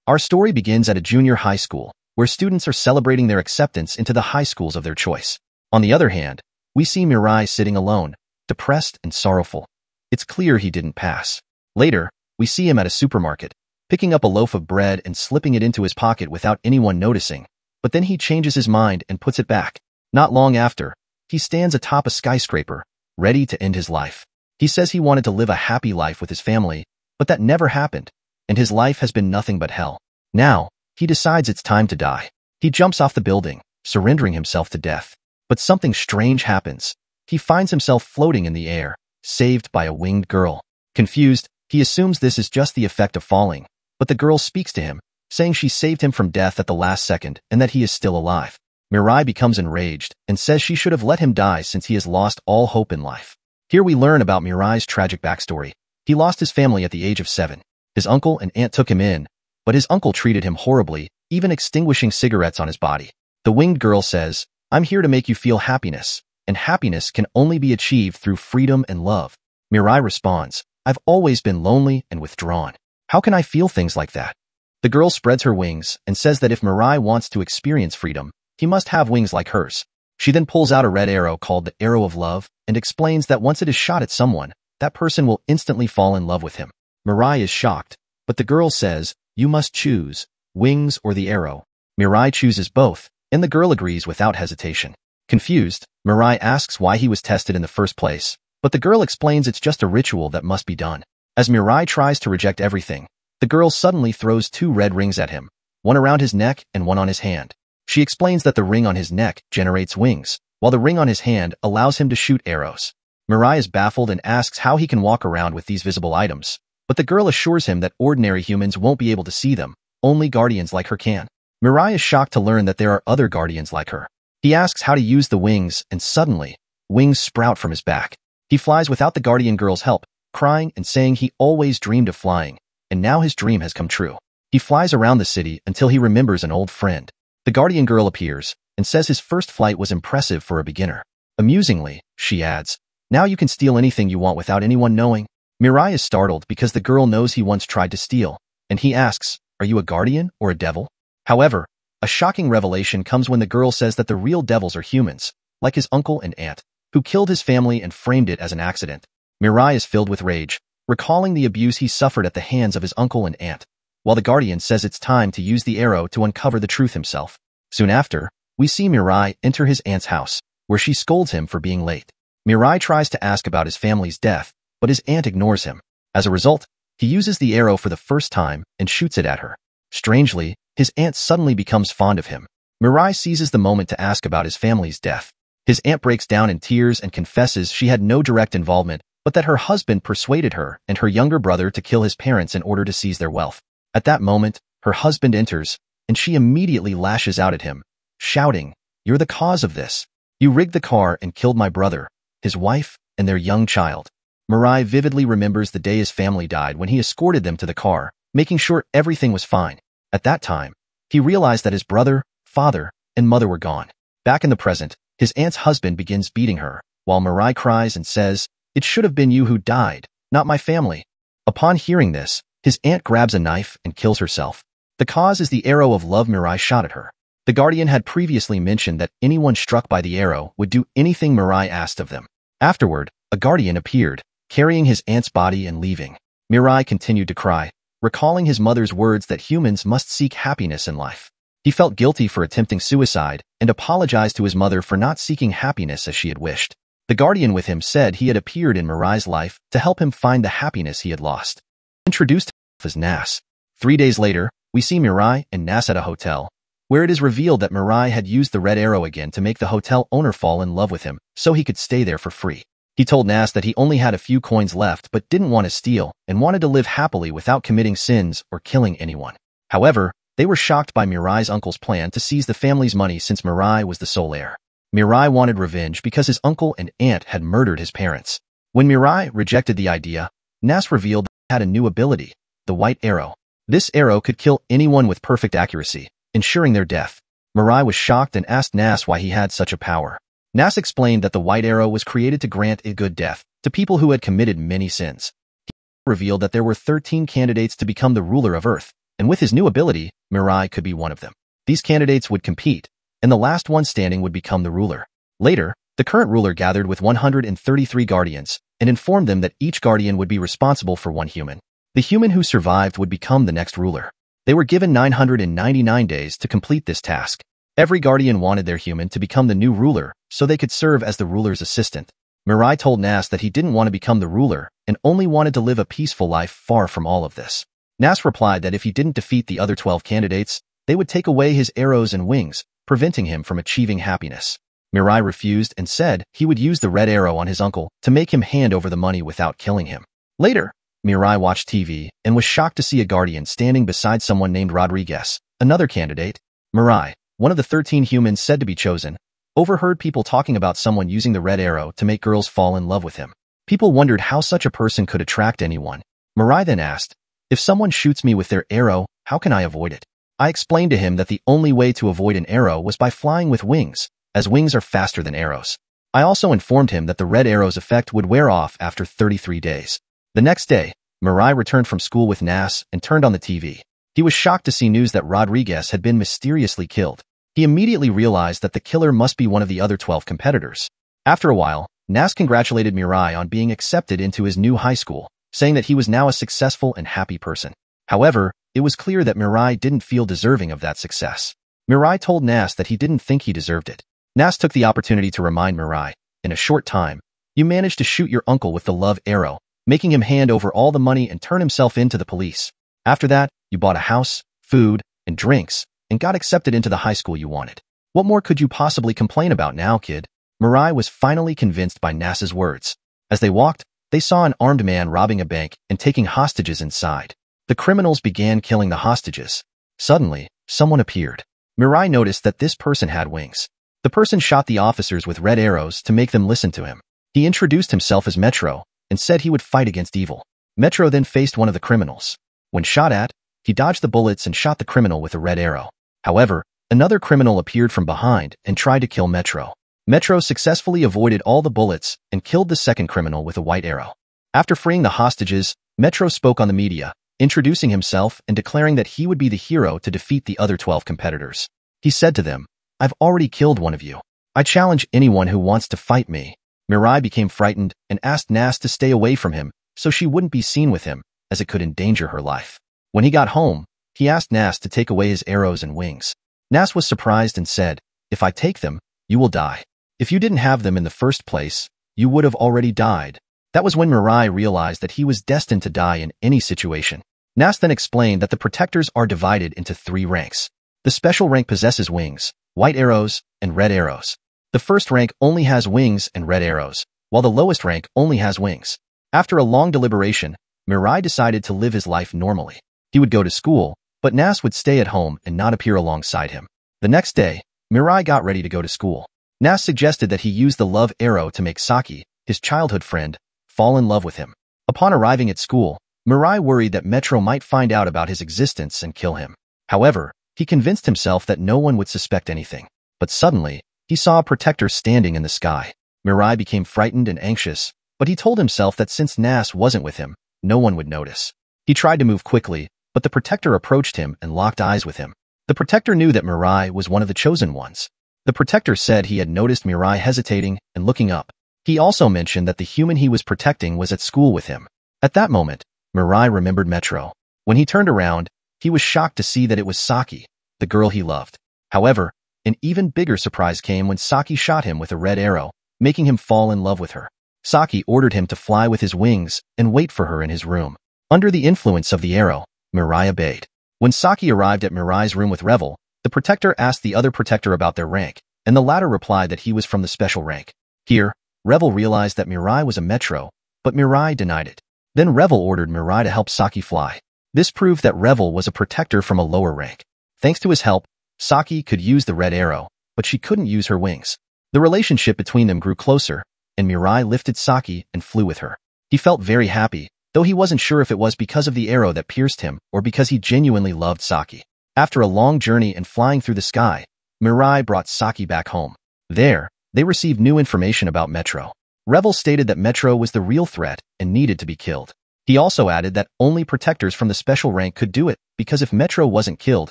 Our story begins at a junior high school, where students are celebrating their acceptance into the high schools of their choice. On the other hand, we see Mirai sitting alone, depressed and sorrowful. It's clear he didn't pass. Later, we see him at a supermarket, picking up a loaf of bread and slipping it into his pocket without anyone noticing, but then he changes his mind and puts it back. Not long after, he stands atop a skyscraper, ready to end his life. He says he wanted to live a happy life with his family, but that never happened, and his life has been nothing but hell. Now, he decides it's time to die. He jumps off the building, surrendering himself to death. But something strange happens. He finds himself floating in the air, saved by a winged girl. Confused, he assumes this is just the effect of falling, but the girl speaks to him, saying she saved him from death at the last second and that he is still alive. Mirai becomes enraged and says she should have let him die since he has lost all hope in life. Here we learn about Mirai's tragic backstory. He lost his family at the age of 7. His uncle and aunt took him in, but his uncle treated him horribly, even extinguishing cigarettes on his body. The winged girl says, "I'm here to make you feel happiness, and happiness can only be achieved through freedom and love." Mirai responds, "I've always been lonely and withdrawn. How can I feel things like that?" The girl spreads her wings and says that if Mirai wants to experience freedom, he must have wings like hers. She then pulls out a red arrow called the Arrow of Love and explains that once it is shot at someone, that person will instantly fall in love with him. Mirai is shocked, but the girl says, "You must choose, wings or the arrow." Mirai chooses both, and the girl agrees without hesitation. Confused, Mirai asks why he was tested in the first place, but the girl explains it's just a ritual that must be done. As Mirai tries to reject everything, the girl suddenly throws 2 red rings at him, one around his neck and one on his hand. She explains that the ring on his neck generates wings, while the ring on his hand allows him to shoot arrows. Mirai is baffled and asks how he can walk around with these visible items, but the girl assures him that ordinary humans won't be able to see them, only guardians like her can. Mirai is shocked to learn that there are other guardians like her. He asks how to use the wings, and suddenly, wings sprout from his back. He flies without the guardian girl's help, crying and saying he always dreamed of flying, and now his dream has come true. He flies around the city until he remembers an old friend. The guardian girl appears and says his first flight was impressive for a beginner. Amusingly, she adds, "Now you can steal anything you want without anyone knowing." Mirai is startled because the girl knows he once tried to steal, and he asks, "Are you a guardian or a devil?" However, a shocking revelation comes when the girl says that the real devils are humans, like his uncle and aunt, who killed his family and framed it as an accident. Mirai is filled with rage, recalling the abuse he suffered at the hands of his uncle and aunt, while the guardian says it's time to use the arrow to uncover the truth himself. Soon after, we see Mirai enter his aunt's house, where she scolds him for being late. Mirai tries to ask about his family's death, but his aunt ignores him. As a result, he uses the arrow for the first time and shoots it at her. Strangely, his aunt suddenly becomes fond of him. Mirai seizes the moment to ask about his family's death. His aunt breaks down in tears and confesses she had no direct involvement, but that her husband persuaded her and her younger brother to kill his parents in order to seize their wealth. At that moment, her husband enters, and she immediately lashes out at him, shouting, "You're the cause of this. You rigged the car and killed my brother, his wife, and their young child." Mirai vividly remembers the day his family died when he escorted them to the car, making sure everything was fine. At that time, he realized that his brother, father, and mother were gone. Back in the present, his aunt's husband begins beating her, while Mirai cries and says, "It should have been you who died, not my family." Upon hearing this, his aunt grabs a knife and kills herself. The cause is the arrow of love Mirai shot at her. The guardian had previously mentioned that anyone struck by the arrow would do anything Mirai asked of them. Afterward, a guardian appeared, carrying his aunt's body and leaving. Mirai continued to cry, recalling his mother's words that humans must seek happiness in life. He felt guilty for attempting suicide and apologized to his mother for not seeking happiness as she had wished. The guardian with him said he had appeared in Mirai's life to help him find the happiness he had lost. Introduced as Nas. 3 days later, we see Mirai and Nas at a hotel, where it is revealed that Mirai had used the red arrow again to make the hotel owner fall in love with him so he could stay there for free. He told Nas that he only had a few coins left but didn't want to steal and wanted to live happily without committing sins or killing anyone. However, they were shocked by Mirai's uncle's plan to seize the family's money since Mirai was the sole heir. Mirai wanted revenge because his uncle and aunt had murdered his parents. When Mirai rejected the idea, Nas revealed that he had a new ability, the white arrow. This arrow could kill anyone with perfect accuracy, ensuring their death. Mirai was shocked and asked Nas why he had such a power. Nas explained that the white arrow was created to grant a good death to people who had committed many sins. He revealed that there were 13 candidates to become the ruler of Earth, and with his new ability, Mirai could be one of them. These candidates would compete, and the last one standing would become the ruler. Later, the current ruler gathered with 133 guardians and informed them that each guardian would be responsible for one human. The human who survived would become the next ruler. They were given 999 days to complete this task. Every guardian wanted their human to become the new ruler so they could serve as the ruler's assistant. Mirai told Nas that he didn't want to become the ruler and only wanted to live a peaceful life far from all of this. Nas replied that if he didn't defeat the other 12 candidates, they would take away his arrows and wings, preventing him from achieving happiness. Mirai refused and said he would use the red arrow on his uncle to make him hand over the money without killing him. Later, Mirai watched TV and was shocked to see a guardian standing beside someone named Rodriguez, another candidate. Mirai, one of the 13 humans said to be chosen, overheard people talking about someone using the red arrow to make girls fall in love with him. People wondered how such a person could attract anyone. Mirai then asked, "If someone shoots me with their arrow, how can I avoid it?" I explained to him that the only way to avoid an arrow was by flying with wings, as wings are faster than arrows. I also informed him that the red arrow's effect would wear off after 33 days. The next day, Mirai returned from school with Nas and turned on the TV. He was shocked to see news that Rodriguez had been mysteriously killed. He immediately realized that the killer must be one of the other 12 competitors. After a while, Nas congratulated Mirai on being accepted into his new high school, saying that he was now a successful and happy person. However, it was clear that Mirai didn't feel deserving of that success. Mirai told Nas that he didn't think he deserved it. Nas took the opportunity to remind Mirai, "In a short time, you managed to shoot your uncle with the love arrow, making him hand over all the money and turn himself in to the police. After that, you bought a house, food, and drinks, and got accepted into the high school you wanted. What more could you possibly complain about now, kid?" Mirai was finally convinced by Nas's words. As they walked, they saw an armed man robbing a bank and taking hostages inside. The criminals began killing the hostages. Suddenly, someone appeared. Mirai noticed that this person had wings. The person shot the officers with red arrows to make them listen to him. He introduced himself as Metro and said he would fight against evil. Metro then faced one of the criminals. When shot at, he dodged the bullets and shot the criminal with a red arrow. However, another criminal appeared from behind and tried to kill Metro. Metro successfully avoided all the bullets and killed the second criminal with a white arrow. After freeing the hostages, Metro spoke on the media, introducing himself and declaring that he would be the hero to defeat the other 12 competitors. He said to them, "I've already killed one of you. I challenge anyone who wants to fight me." Mirai became frightened and asked Nas to stay away from him so she wouldn't be seen with him, as it could endanger her life. When he got home, he asked Nas to take away his arrows and wings. Nas was surprised and said, "If I take them, you will die. If you didn't have them in the first place, you would have already died." That was when Mirai realized that he was destined to die in any situation. Nas then explained that the protectors are divided into 3 ranks. The special rank possesses wings, white arrows, and red arrows. The first rank only has wings and red arrows, while the lowest rank only has wings. After a long deliberation, Mirai decided to live his life normally. He would go to school, but Nas would stay at home and not appear alongside him. The next day, Mirai got ready to go to school. Nas suggested that he use the love arrow to make Saki, his childhood friend, fall in love with him. Upon arriving at school, Mirai worried that Metro might find out about his existence and kill him. However, he convinced himself that no one would suspect anything. But suddenly, he saw a protector standing in the sky. Mirai became frightened and anxious, but he told himself that since Nas wasn't with him, no one would notice. He tried to move quickly, but the protector approached him and locked eyes with him. The protector knew that Mirai was one of the chosen ones. The protector said he had noticed Mirai hesitating and looking up. He also mentioned that the human he was protecting was at school with him. At that moment, Mirai remembered Metro. When he turned around, he was shocked to see that it was Saki, the girl he loved. However, an even bigger surprise came when Saki shot him with a red arrow, making him fall in love with her. Saki ordered him to fly with his wings and wait for her in his room. Under the influence of the arrow, Mirai obeyed. When Saki arrived at Mirai's room with Revel, the protector asked the other protector about their rank, and the latter replied that he was from the special rank. Here, Revel realized that Mirai was a Metro, but Mirai denied it. Then Revel ordered Mirai to help Saki fly. This proved that Revel was a protector from a lower rank. Thanks to his help, Saki could use the red arrow, but she couldn't use her wings. The relationship between them grew closer, and Mirai lifted Saki and flew with her. He felt very happy, though he wasn't sure if it was because of the arrow that pierced him or because he genuinely loved Saki. After a long journey and flying through the sky, Mirai brought Saki back home. There, they received new information about Metro. Revel stated that Metro was the real threat and needed to be killed. He also added that only protectors from the special rank could do it, because if Metro wasn't killed,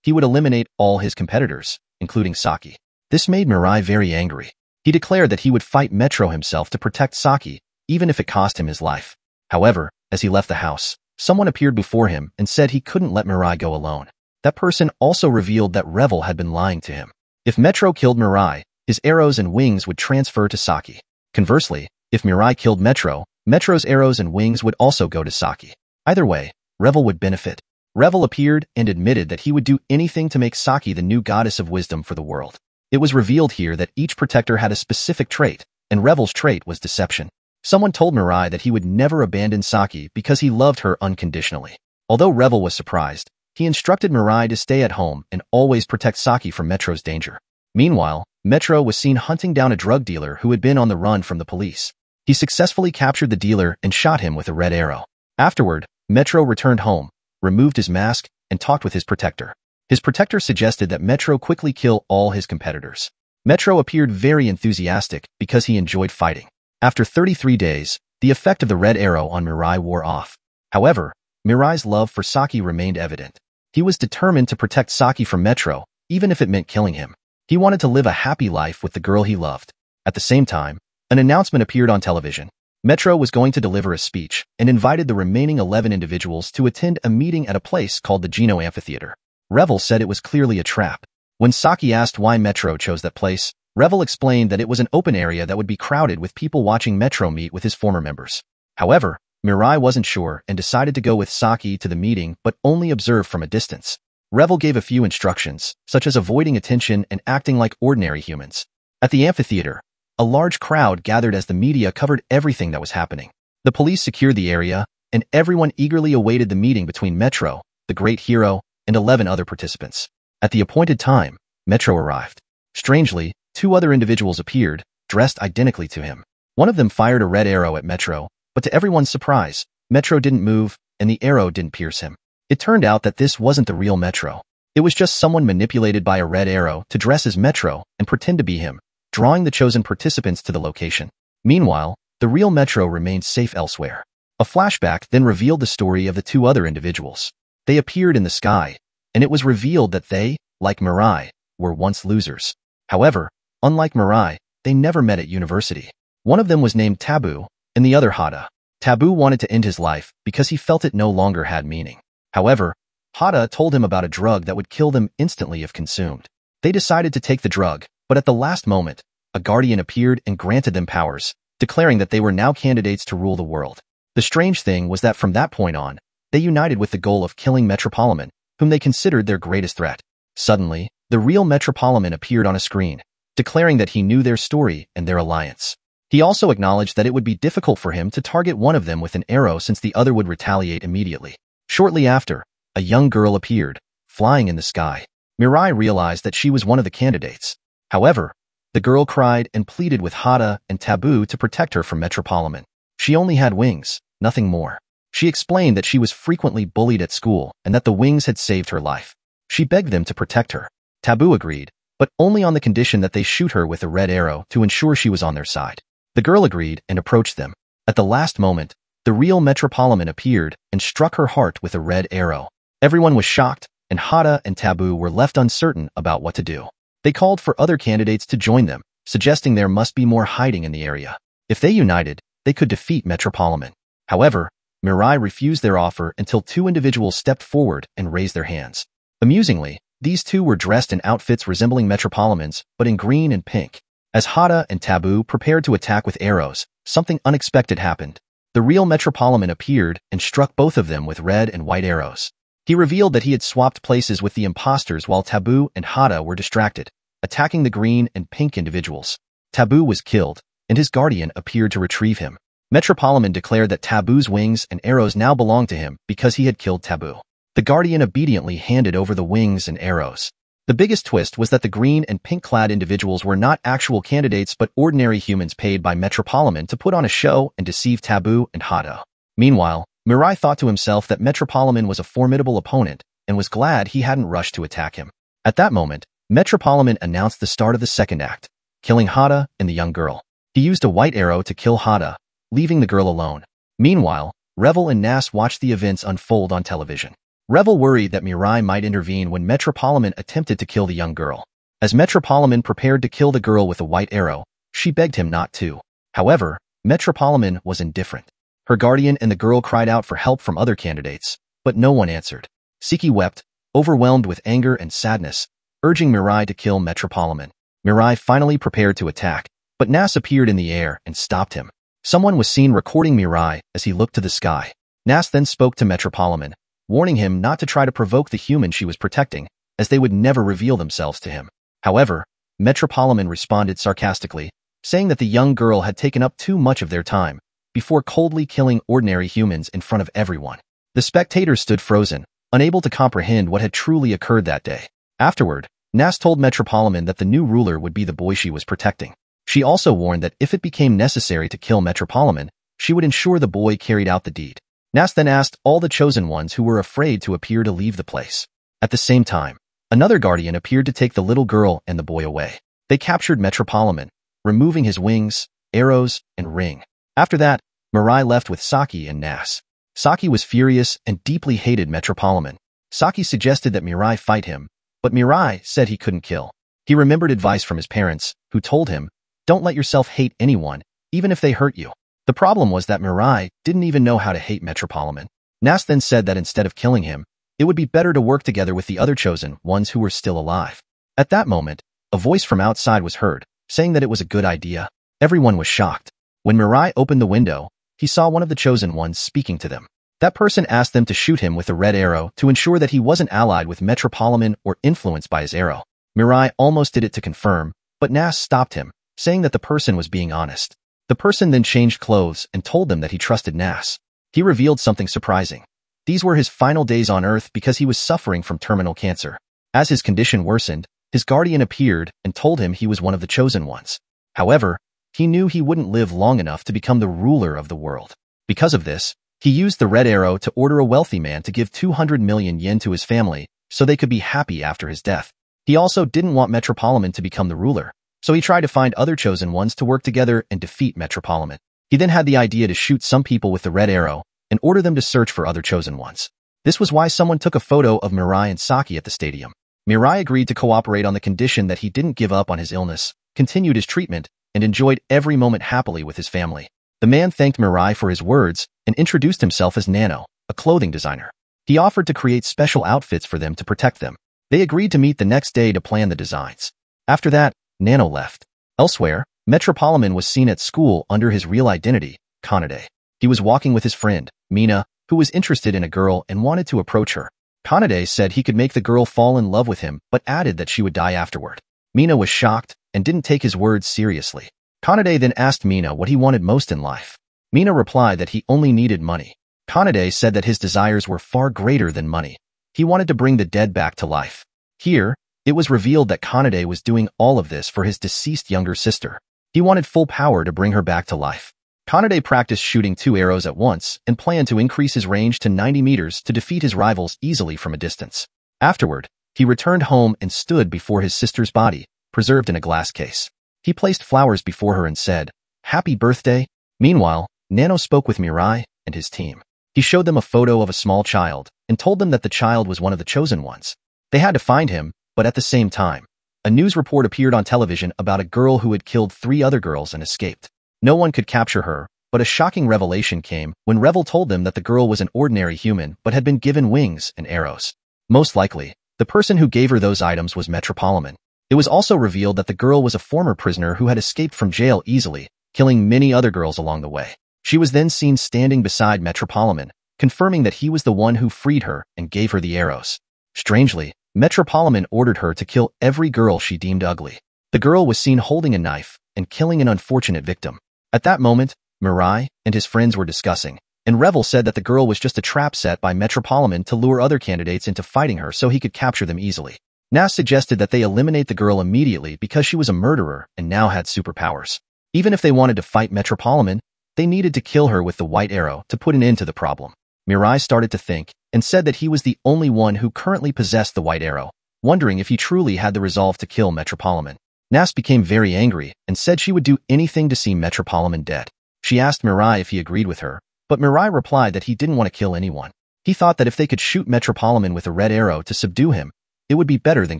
he would eliminate all his competitors, including Saki. This made Mirai very angry. He declared that he would fight Metro himself to protect Saki, even if it cost him his life. However, as he left the house, someone appeared before him and said he couldn't let Mirai go alone. That person also revealed that Revel had been lying to him. If Metro killed Mirai, his arrows and wings would transfer to Saki. Conversely, if Mirai killed Metro, Metro's arrows and wings would also go to Saki. Either way, Revel would benefit. Revel appeared and admitted that he would do anything to make Saki the new goddess of wisdom for the world. It was revealed here that each protector had a specific trait, and Revel's trait was deception. Someone told Mirai that he would never abandon Saki because he loved her unconditionally. Although Revel was surprised, he instructed Mirai to stay at home and always protect Saki from Metro's danger. Meanwhile, Metro was seen hunting down a drug dealer who had been on the run from the police. He successfully captured the dealer and shot him with a red arrow. Afterward, Metro returned home, removed his mask, and talked with his protector. His protector suggested that Metro quickly kill all his competitors. Metro appeared very enthusiastic because he enjoyed fighting. After 33 days, the effect of the red arrow on Mirai wore off. However, Mirai's love for Saki remained evident. He was determined to protect Saki from Metro, even if it meant killing him. He wanted to live a happy life with the girl he loved. At the same time, an announcement appeared on television. Metro was going to deliver a speech and invited the remaining 11 individuals to attend a meeting at a place called the Geno Amphitheater. Revel said it was clearly a trap. When Saki asked why Metro chose that place, Revel explained that it was an open area that would be crowded with people watching Metro meet with his former members. However, Mirai wasn't sure and decided to go with Saki to the meeting but only observe from a distance. Revel gave a few instructions, such as avoiding attention and acting like ordinary humans. At the amphitheater, a large crowd gathered as the media covered everything that was happening. The police secured the area, and everyone eagerly awaited the meeting between Metro, the great hero, and 11 other participants. At the appointed time, Metro arrived. Strangely, 2 other individuals appeared, dressed identically to him. One of them fired a red arrow at Metro, but to everyone's surprise, Metro didn't move, and the arrow didn't pierce him. It turned out that this wasn't the real Metro. It was just someone manipulated by a red arrow to dress as Metro and pretend to be him, drawing the chosen participants to the location. Meanwhile, the real Metro remained safe elsewhere. A flashback then revealed the story of the 2 other individuals. They appeared in the sky, and it was revealed that they, like Mirai, were once losers. However, unlike Mirai, they never met at university. One of them was named Taboo, and the other Hada. Taboo wanted to end his life because he felt it no longer had meaning. However, Hada told him about a drug that would kill them instantly if consumed. They decided to take the drug, but at the last moment, a guardian appeared and granted them powers, declaring that they were now candidates to rule the world. The strange thing was that from that point on, they united with the goal of killing Metropolitan, whom they considered their greatest threat. Suddenly, the real Metropolitan appeared on a screen, declaring that he knew their story and their alliance. He also acknowledged that it would be difficult for him to target one of them with an arrow since the other would retaliate immediately. Shortly after, a young girl appeared, flying in the sky. Mirai realized that she was one of the candidates. However, the girl cried and pleaded with Hada and Taboo to protect her from Metropolitan. She only had wings, nothing more. She explained that she was frequently bullied at school and that the wings had saved her life. She begged them to protect her. Taboo agreed, but only on the condition that they shoot her with a red arrow to ensure she was on their side. The girl agreed and approached them. At the last moment, the real Metropolitan appeared and struck her heart with a red arrow. Everyone was shocked, and Hada and Taboo were left uncertain about what to do. They called for other candidates to join them, suggesting there must be more hiding in the area. If they united, they could defeat Metropolitan. However, Mirai refused their offer until 2 individuals stepped forward and raised their hands. Amusingly, these 2 were dressed in outfits resembling Metropolitans, but in green and pink. As Hada and Taboo prepared to attack with arrows, something unexpected happened. The real Metropolitan appeared and struck both of them with red and white arrows. He revealed that he had swapped places with the imposters while Taboo and Hada were distracted, attacking the green and pink individuals. Taboo was killed, and his guardian appeared to retrieve him. Metropolitan declared that Taboo's wings and arrows now belonged to him because he had killed Taboo. The guardian obediently handed over the wings and arrows. The biggest twist was that the green and pink-clad individuals were not actual candidates but ordinary humans paid by Metropolitan to put on a show and deceive Taboo and Hada. Meanwhile, Mirai thought to himself that Metropolitan was a formidable opponent and was glad he hadn't rushed to attack him. At that moment, Metropolitan announced the start of the second act, killing Hada and the young girl. He used a white arrow to kill Hada, leaving the girl alone. Meanwhile, Revel and Nas watched the events unfold on television. Revel worried that Mirai might intervene when Metropolitan attempted to kill the young girl. As Metropolitan prepared to kill the girl with a white arrow, she begged him not to. However, Metropolitan was indifferent. Her guardian and the girl cried out for help from other candidates, but no one answered. Siki wept, overwhelmed with anger and sadness, urging Mirai to kill Metropolitan. Mirai finally prepared to attack, but Nas appeared in the air and stopped him. Someone was seen recording Mirai as he looked to the sky. Nas then spoke to Metropolitan, warning him not to try to provoke the human she was protecting, as they would never reveal themselves to him. However, Metropolitan responded sarcastically, saying that the young girl had taken up too much of their time, before coldly killing ordinary humans in front of everyone. The spectators stood frozen, unable to comprehend what had truly occurred that day. Afterward, Nas told Metropolitan that the new ruler would be the boy she was protecting. She also warned that if it became necessary to kill Metropolitan, she would ensure the boy carried out the deed. Nas then asked all the chosen ones who were afraid to appear to leave the place. At the same time, another guardian appeared to take the little girl and the boy away. They captured Metropolitan, removing his wings, arrows, and ring. After that, Mirai left with Saki and Nas. Saki was furious and deeply hated Metropolitan. Saki suggested that Mirai fight him, but Mirai said he couldn't kill. He remembered advice from his parents, who told him, "Don't let yourself hate anyone, even if they hurt you." The problem was that Mirai didn't even know how to hate Metropolitan. Nas then said that instead of killing him, it would be better to work together with the other chosen ones who were still alive. At that moment, a voice from outside was heard, saying that it was a good idea. Everyone was shocked. When Mirai opened the window, he saw one of the chosen ones speaking to them. That person asked them to shoot him with a red arrow to ensure that he wasn't allied with Metropolitan or influenced by his arrow. Mirai almost did it to confirm, but Nas stopped him, saying that the person was being honest. The person then changed clothes and told them that he trusted Nas. He revealed something surprising. These were his final days on Earth because he was suffering from terminal cancer. As his condition worsened, his guardian appeared and told him he was one of the chosen ones. However, he knew he wouldn't live long enough to become the ruler of the world. Because of this, he used the red arrow to order a wealthy man to give 200 million yen to his family so they could be happy after his death. He also didn't want Metropolitan to become the ruler, so he tried to find other chosen ones to work together and defeat Metropolitan. He then had the idea to shoot some people with the red arrow and order them to search for other chosen ones. This was why someone took a photo of Mirai and Saki at the stadium. Mirai agreed to cooperate on the condition that he didn't give up on his illness, continued his treatment, and enjoyed every moment happily with his family. The man thanked Mirai for his words and introduced himself as Nano, a clothing designer. He offered to create special outfits for them to protect them. They agreed to meet the next day to plan the designs. After that, Nano left. Elsewhere, Metropolitan was seen at school under his real identity, Kanade. He was walking with his friend, Mina, who was interested in a girl and wanted to approach her. Kanade said he could make the girl fall in love with him but added that she would die afterward. Mina was shocked and didn't take his words seriously. Kanade then asked Mina what he wanted most in life. Mina replied that he only needed money. Kanade said that his desires were far greater than money. He wanted to bring the dead back to life. Here, it was revealed that Kanade was doing all of this for his deceased younger sister. He wanted full power to bring her back to life. Kanade practiced shooting 2 arrows at once and planned to increase his range to 90 meters to defeat his rivals easily from a distance. Afterward, he returned home and stood before his sister's body, preserved in a glass case. He placed flowers before her and said, "Happy birthday." Meanwhile, Nano spoke with Mirai and his team. He showed them a photo of a small child and told them that the child was one of the chosen ones. They had to find him, but at the same time, a news report appeared on television about a girl who had killed 3 other girls and escaped. No one could capture her, but a shocking revelation came when Revel told them that the girl was an ordinary human but had been given wings and arrows. Most likely, the person who gave her those items was Metropolitan. It was also revealed that the girl was a former prisoner who had escaped from jail easily, killing many other girls along the way. She was then seen standing beside Metropolitan, confirming that he was the one who freed her and gave her the arrows. Strangely, Metropolitan ordered her to kill every girl she deemed ugly. The girl was seen holding a knife and killing an unfortunate victim. At that moment, Mirai and his friends were discussing, and Revel said that the girl was just a trap set by Metropolitan to lure other candidates into fighting her so he could capture them easily. Nas suggested that they eliminate the girl immediately because she was a murderer and now had superpowers. Even if they wanted to fight Metropolitan, they needed to kill her with the white arrow to put an end to the problem. Mirai started to think and said that he was the only one who currently possessed the white arrow, wondering if he truly had the resolve to kill Metropolitan. Nas became very angry and said she would do anything to see Metropolitan dead. She asked Mirai if he agreed with her, But Mirai replied that he didn't want to kill anyone. He thought that if they could shoot Metropolitan with a red arrow to subdue him, it would be better than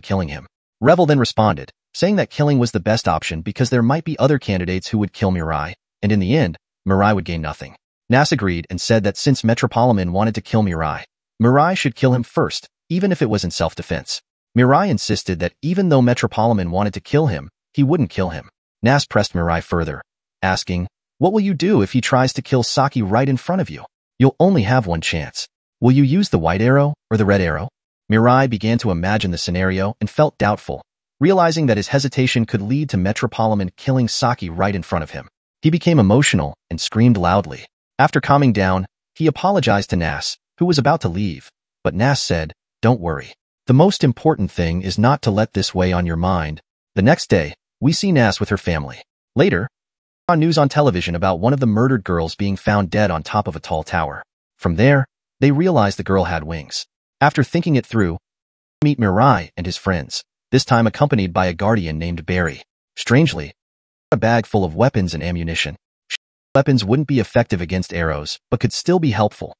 killing him. Revel then responded, saying that killing was the best option because there might be other candidates who would kill Mirai, and in the end, Mirai would gain nothing. Nas agreed and said that since Metropolitan wanted to kill Mirai, Mirai should kill him first, even if it was in self-defense. Mirai insisted that even though Metropolitan wanted to kill him, he wouldn't kill him. Nas pressed Mirai further, asking, "What will you do if he tries to kill Saki right in front of you? You'll only have one chance. Will you use the white arrow or the red arrow?" Mirai began to imagine the scenario and felt doubtful, realizing that his hesitation could lead to Metropolitan killing Saki right in front of him. He became emotional and screamed loudly. After calming down, he apologized to Nas, who was about to leave, but Nas said, "Don't worry. The most important thing is not to let this weigh on your mind." The next day, we see Nas with her family. Later, we saw news on television about one of the murdered girls being found dead on top of a tall tower. From there, they realized the girl had wings. After thinking it through, we meet Mirai and his friends, this time accompanied by a guardian named Barry. Strangely, a bag full of weapons and ammunition. Weapons wouldn't be effective against arrows, but could still be helpful.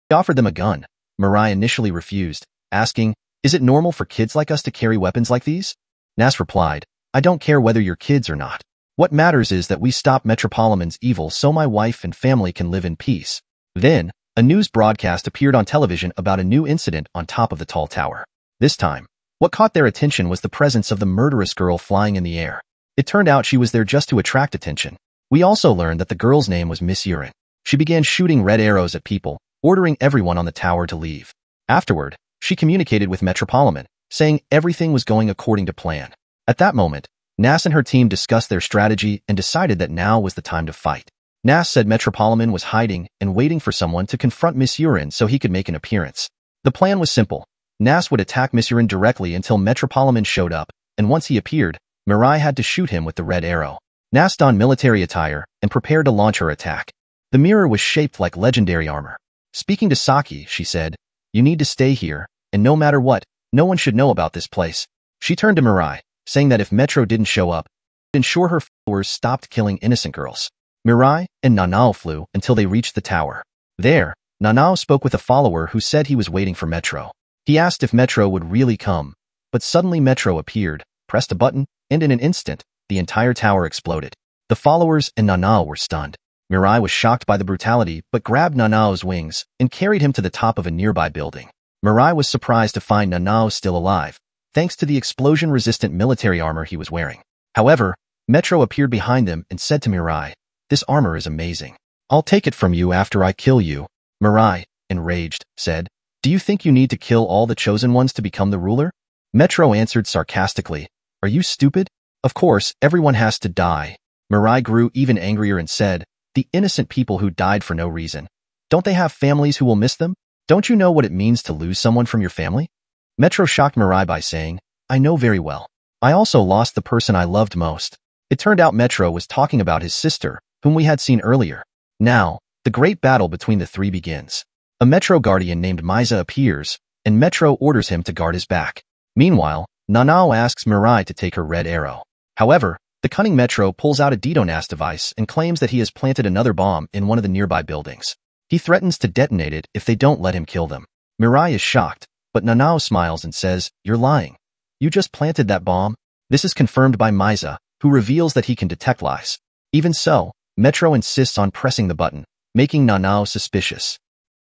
He offered them a gun. Mirai initially refused, asking, "Is it normal for kids like us to carry weapons like these?" Nas replied, "I don't care whether you're kids or not. What matters is that we stop Metropolitan's evil so my wife and family can live in peace." Then, a news broadcast appeared on television about a new incident on top of the tall tower. This time, what caught their attention was the presence of the murderous girl flying in the air. It turned out she was there just to attract attention. We also learned that the girl's name was Miss Urine. She began shooting red arrows at people, ordering everyone on the tower to leave. Afterward, she communicated with Metropolitan, saying everything was going according to plan. At that moment, Nas and her team discussed their strategy and decided that now was the time to fight. Nas said Metropolitan was hiding and waiting for someone to confront Miss Urine so he could make an appearance. The plan was simple. Nas would attack Miss Urine directly until Metropolitan showed up, and once he appeared, Mirai had to shoot him with the red arrow. Nas donned military attire and prepared to launch her attack. The mirror was shaped like legendary armor. Speaking to Saki, she said, "You need to stay here, and no matter what, no one should know about this place." She turned to Mirai, saying that if Metro didn't show up, she'd ensure her followers stopped killing innocent girls. Mirai and Nanao flew until they reached the tower. There, Nanao spoke with a follower who said he was waiting for Metro. He asked if Metro would really come, but suddenly Metro appeared, pressed a button, and in an instant, the entire tower exploded. The followers and Nanao were stunned. Mirai was shocked by the brutality but grabbed Nanao's wings and carried him to the top of a nearby building. Mirai was surprised to find Nanao still alive, thanks to the explosion-resistant military armor he was wearing. However, Metro appeared behind them and said to Mirai, "This armor is amazing. I'll take it from you after I kill you." Mirai, enraged, said, "Do you think you need to kill all the chosen ones to become the ruler?" Metro answered sarcastically, "Are you stupid? Of course, everyone has to die." Mirai grew even angrier and said, "The innocent people who died for no reason. Don't they have families who will miss them? Don't you know what it means to lose someone from your family?" Metro shocked Mirai by saying, "I know very well. I also lost the person I loved most." It turned out Metro was talking about his sister, whom we had seen earlier. Now, the great battle between the three begins. A Metro guardian named Miza appears, and Metro orders him to guard his back. Meanwhile, Nanao asks Mirai to take her red arrow. However, the cunning Metro pulls out a DDoS device and claims that he has planted another bomb in one of the nearby buildings. He threatens to detonate it if they don't let him kill them. Mirai is shocked, but Nanao smiles and says, "You're lying. You just planted that bomb." This is confirmed by Miza, who reveals that he can detect lies. Even so, Metro insists on pressing the button, making Nanao suspicious.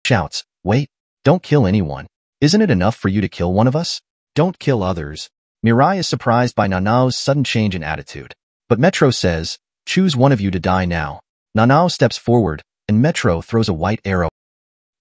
He shouts, "Wait, don't kill anyone. Isn't it enough for you to kill one of us? Don't kill others." Mirai is surprised by Nanao's sudden change in attitude. But Metro says, "Choose one of you to die now." Nanao steps forward, and Metro throws a white arrow.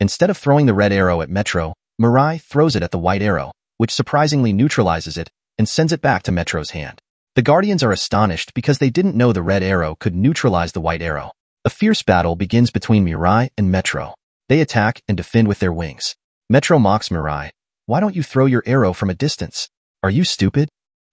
Instead of throwing the red arrow at Metro, Mirai throws it at the white arrow, which surprisingly neutralizes it and sends it back to Metro's hand. The Guardians are astonished because they didn't know the red arrow could neutralize the white arrow. A fierce battle begins between Mirai and Metro. They attack and defend with their wings. Metro mocks Mirai, "Why don't you throw your arrow from a distance? Are you stupid?"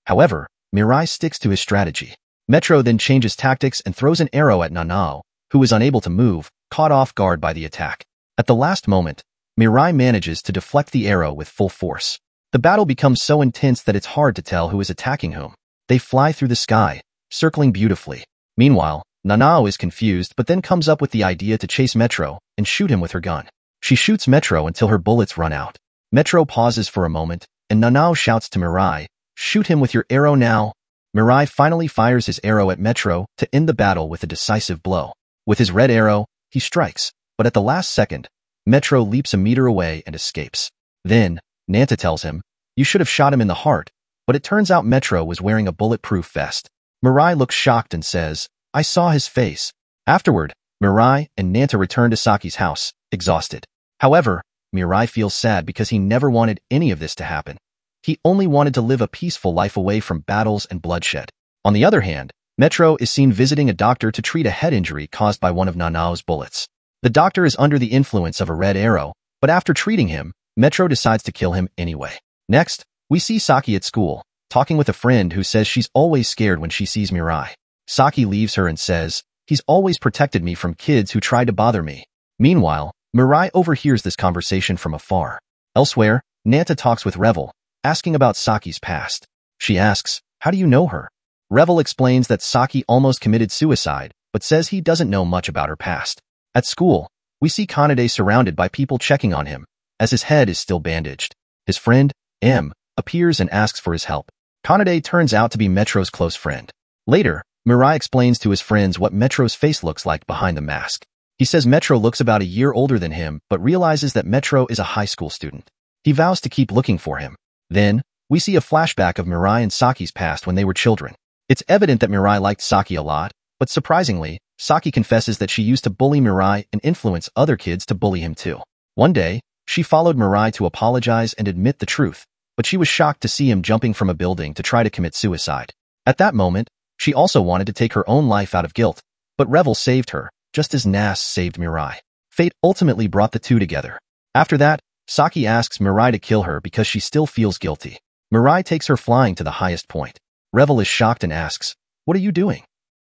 However, Mirai sticks to his strategy. Metro then changes tactics and throws an arrow at Nanao, who is unable to move, caught off guard by the attack. At the last moment, Mirai manages to deflect the arrow with full force. The battle becomes so intense that it's hard to tell who is attacking whom. They fly through the sky, circling beautifully. Meanwhile, Nanao is confused but then comes up with the idea to chase Metro and shoot him with her gun. She shoots Metro until her bullets run out. Metro pauses for a moment, and Nanao shouts to Mirai, "Shoot him with your arrow now." Mirai finally fires his arrow at Metro to end the battle with a decisive blow. With his red arrow, he strikes, but at the last second, Metro leaps a meter away and escapes. Then, Nanta tells him, "You should have shot him in the heart," but it turns out Metro was wearing a bulletproof vest. Mirai looks shocked and says, "I saw his face." Afterward, Mirai and Nanta return to Saki's house, exhausted. However, Mirai feels sad because he never wanted any of this to happen. He only wanted to live a peaceful life away from battles and bloodshed. On the other hand, Metro is seen visiting a doctor to treat a head injury caused by one of Nanao's bullets. The doctor is under the influence of a red arrow, but after treating him, Metro decides to kill him anyway. Next, we see Saki at school, talking with a friend who says she's always scared when she sees Mirai. Saki leaves her and says, "He's always protected me from kids who try to bother me." Meanwhile, Mirai overhears this conversation from afar. Elsewhere, Nanta talks with Revel, asking about Saki's past. She asks, "How do you know her?" Revel explains that Saki almost committed suicide, but says he doesn't know much about her past. At school, we see Kanade surrounded by people checking on him, as his head is still bandaged. His friend, M, appears and asks for his help. Kanade turns out to be Metro's close friend. Later, Mirai explains to his friends what Metro's face looks like behind the mask. He says Metro looks about a year older than him, but realizes that Metro is a high school student. He vows to keep looking for him. Then, we see a flashback of Mirai and Saki's past when they were children. It's evident that Mirai liked Saki a lot, but surprisingly, Saki confesses that she used to bully Mirai and influence other kids to bully him too. One day, she followed Mirai to apologize and admit the truth, but she was shocked to see him jumping from a building to try to commit suicide. At that moment, she also wanted to take her own life out of guilt, but Revel saved her, just as Nas saved Mirai. Fate ultimately brought the two together. After that, Saki asks Mirai to kill her because she still feels guilty. Mirai takes her flying to the highest point. Revel is shocked and asks, "What are you doing?"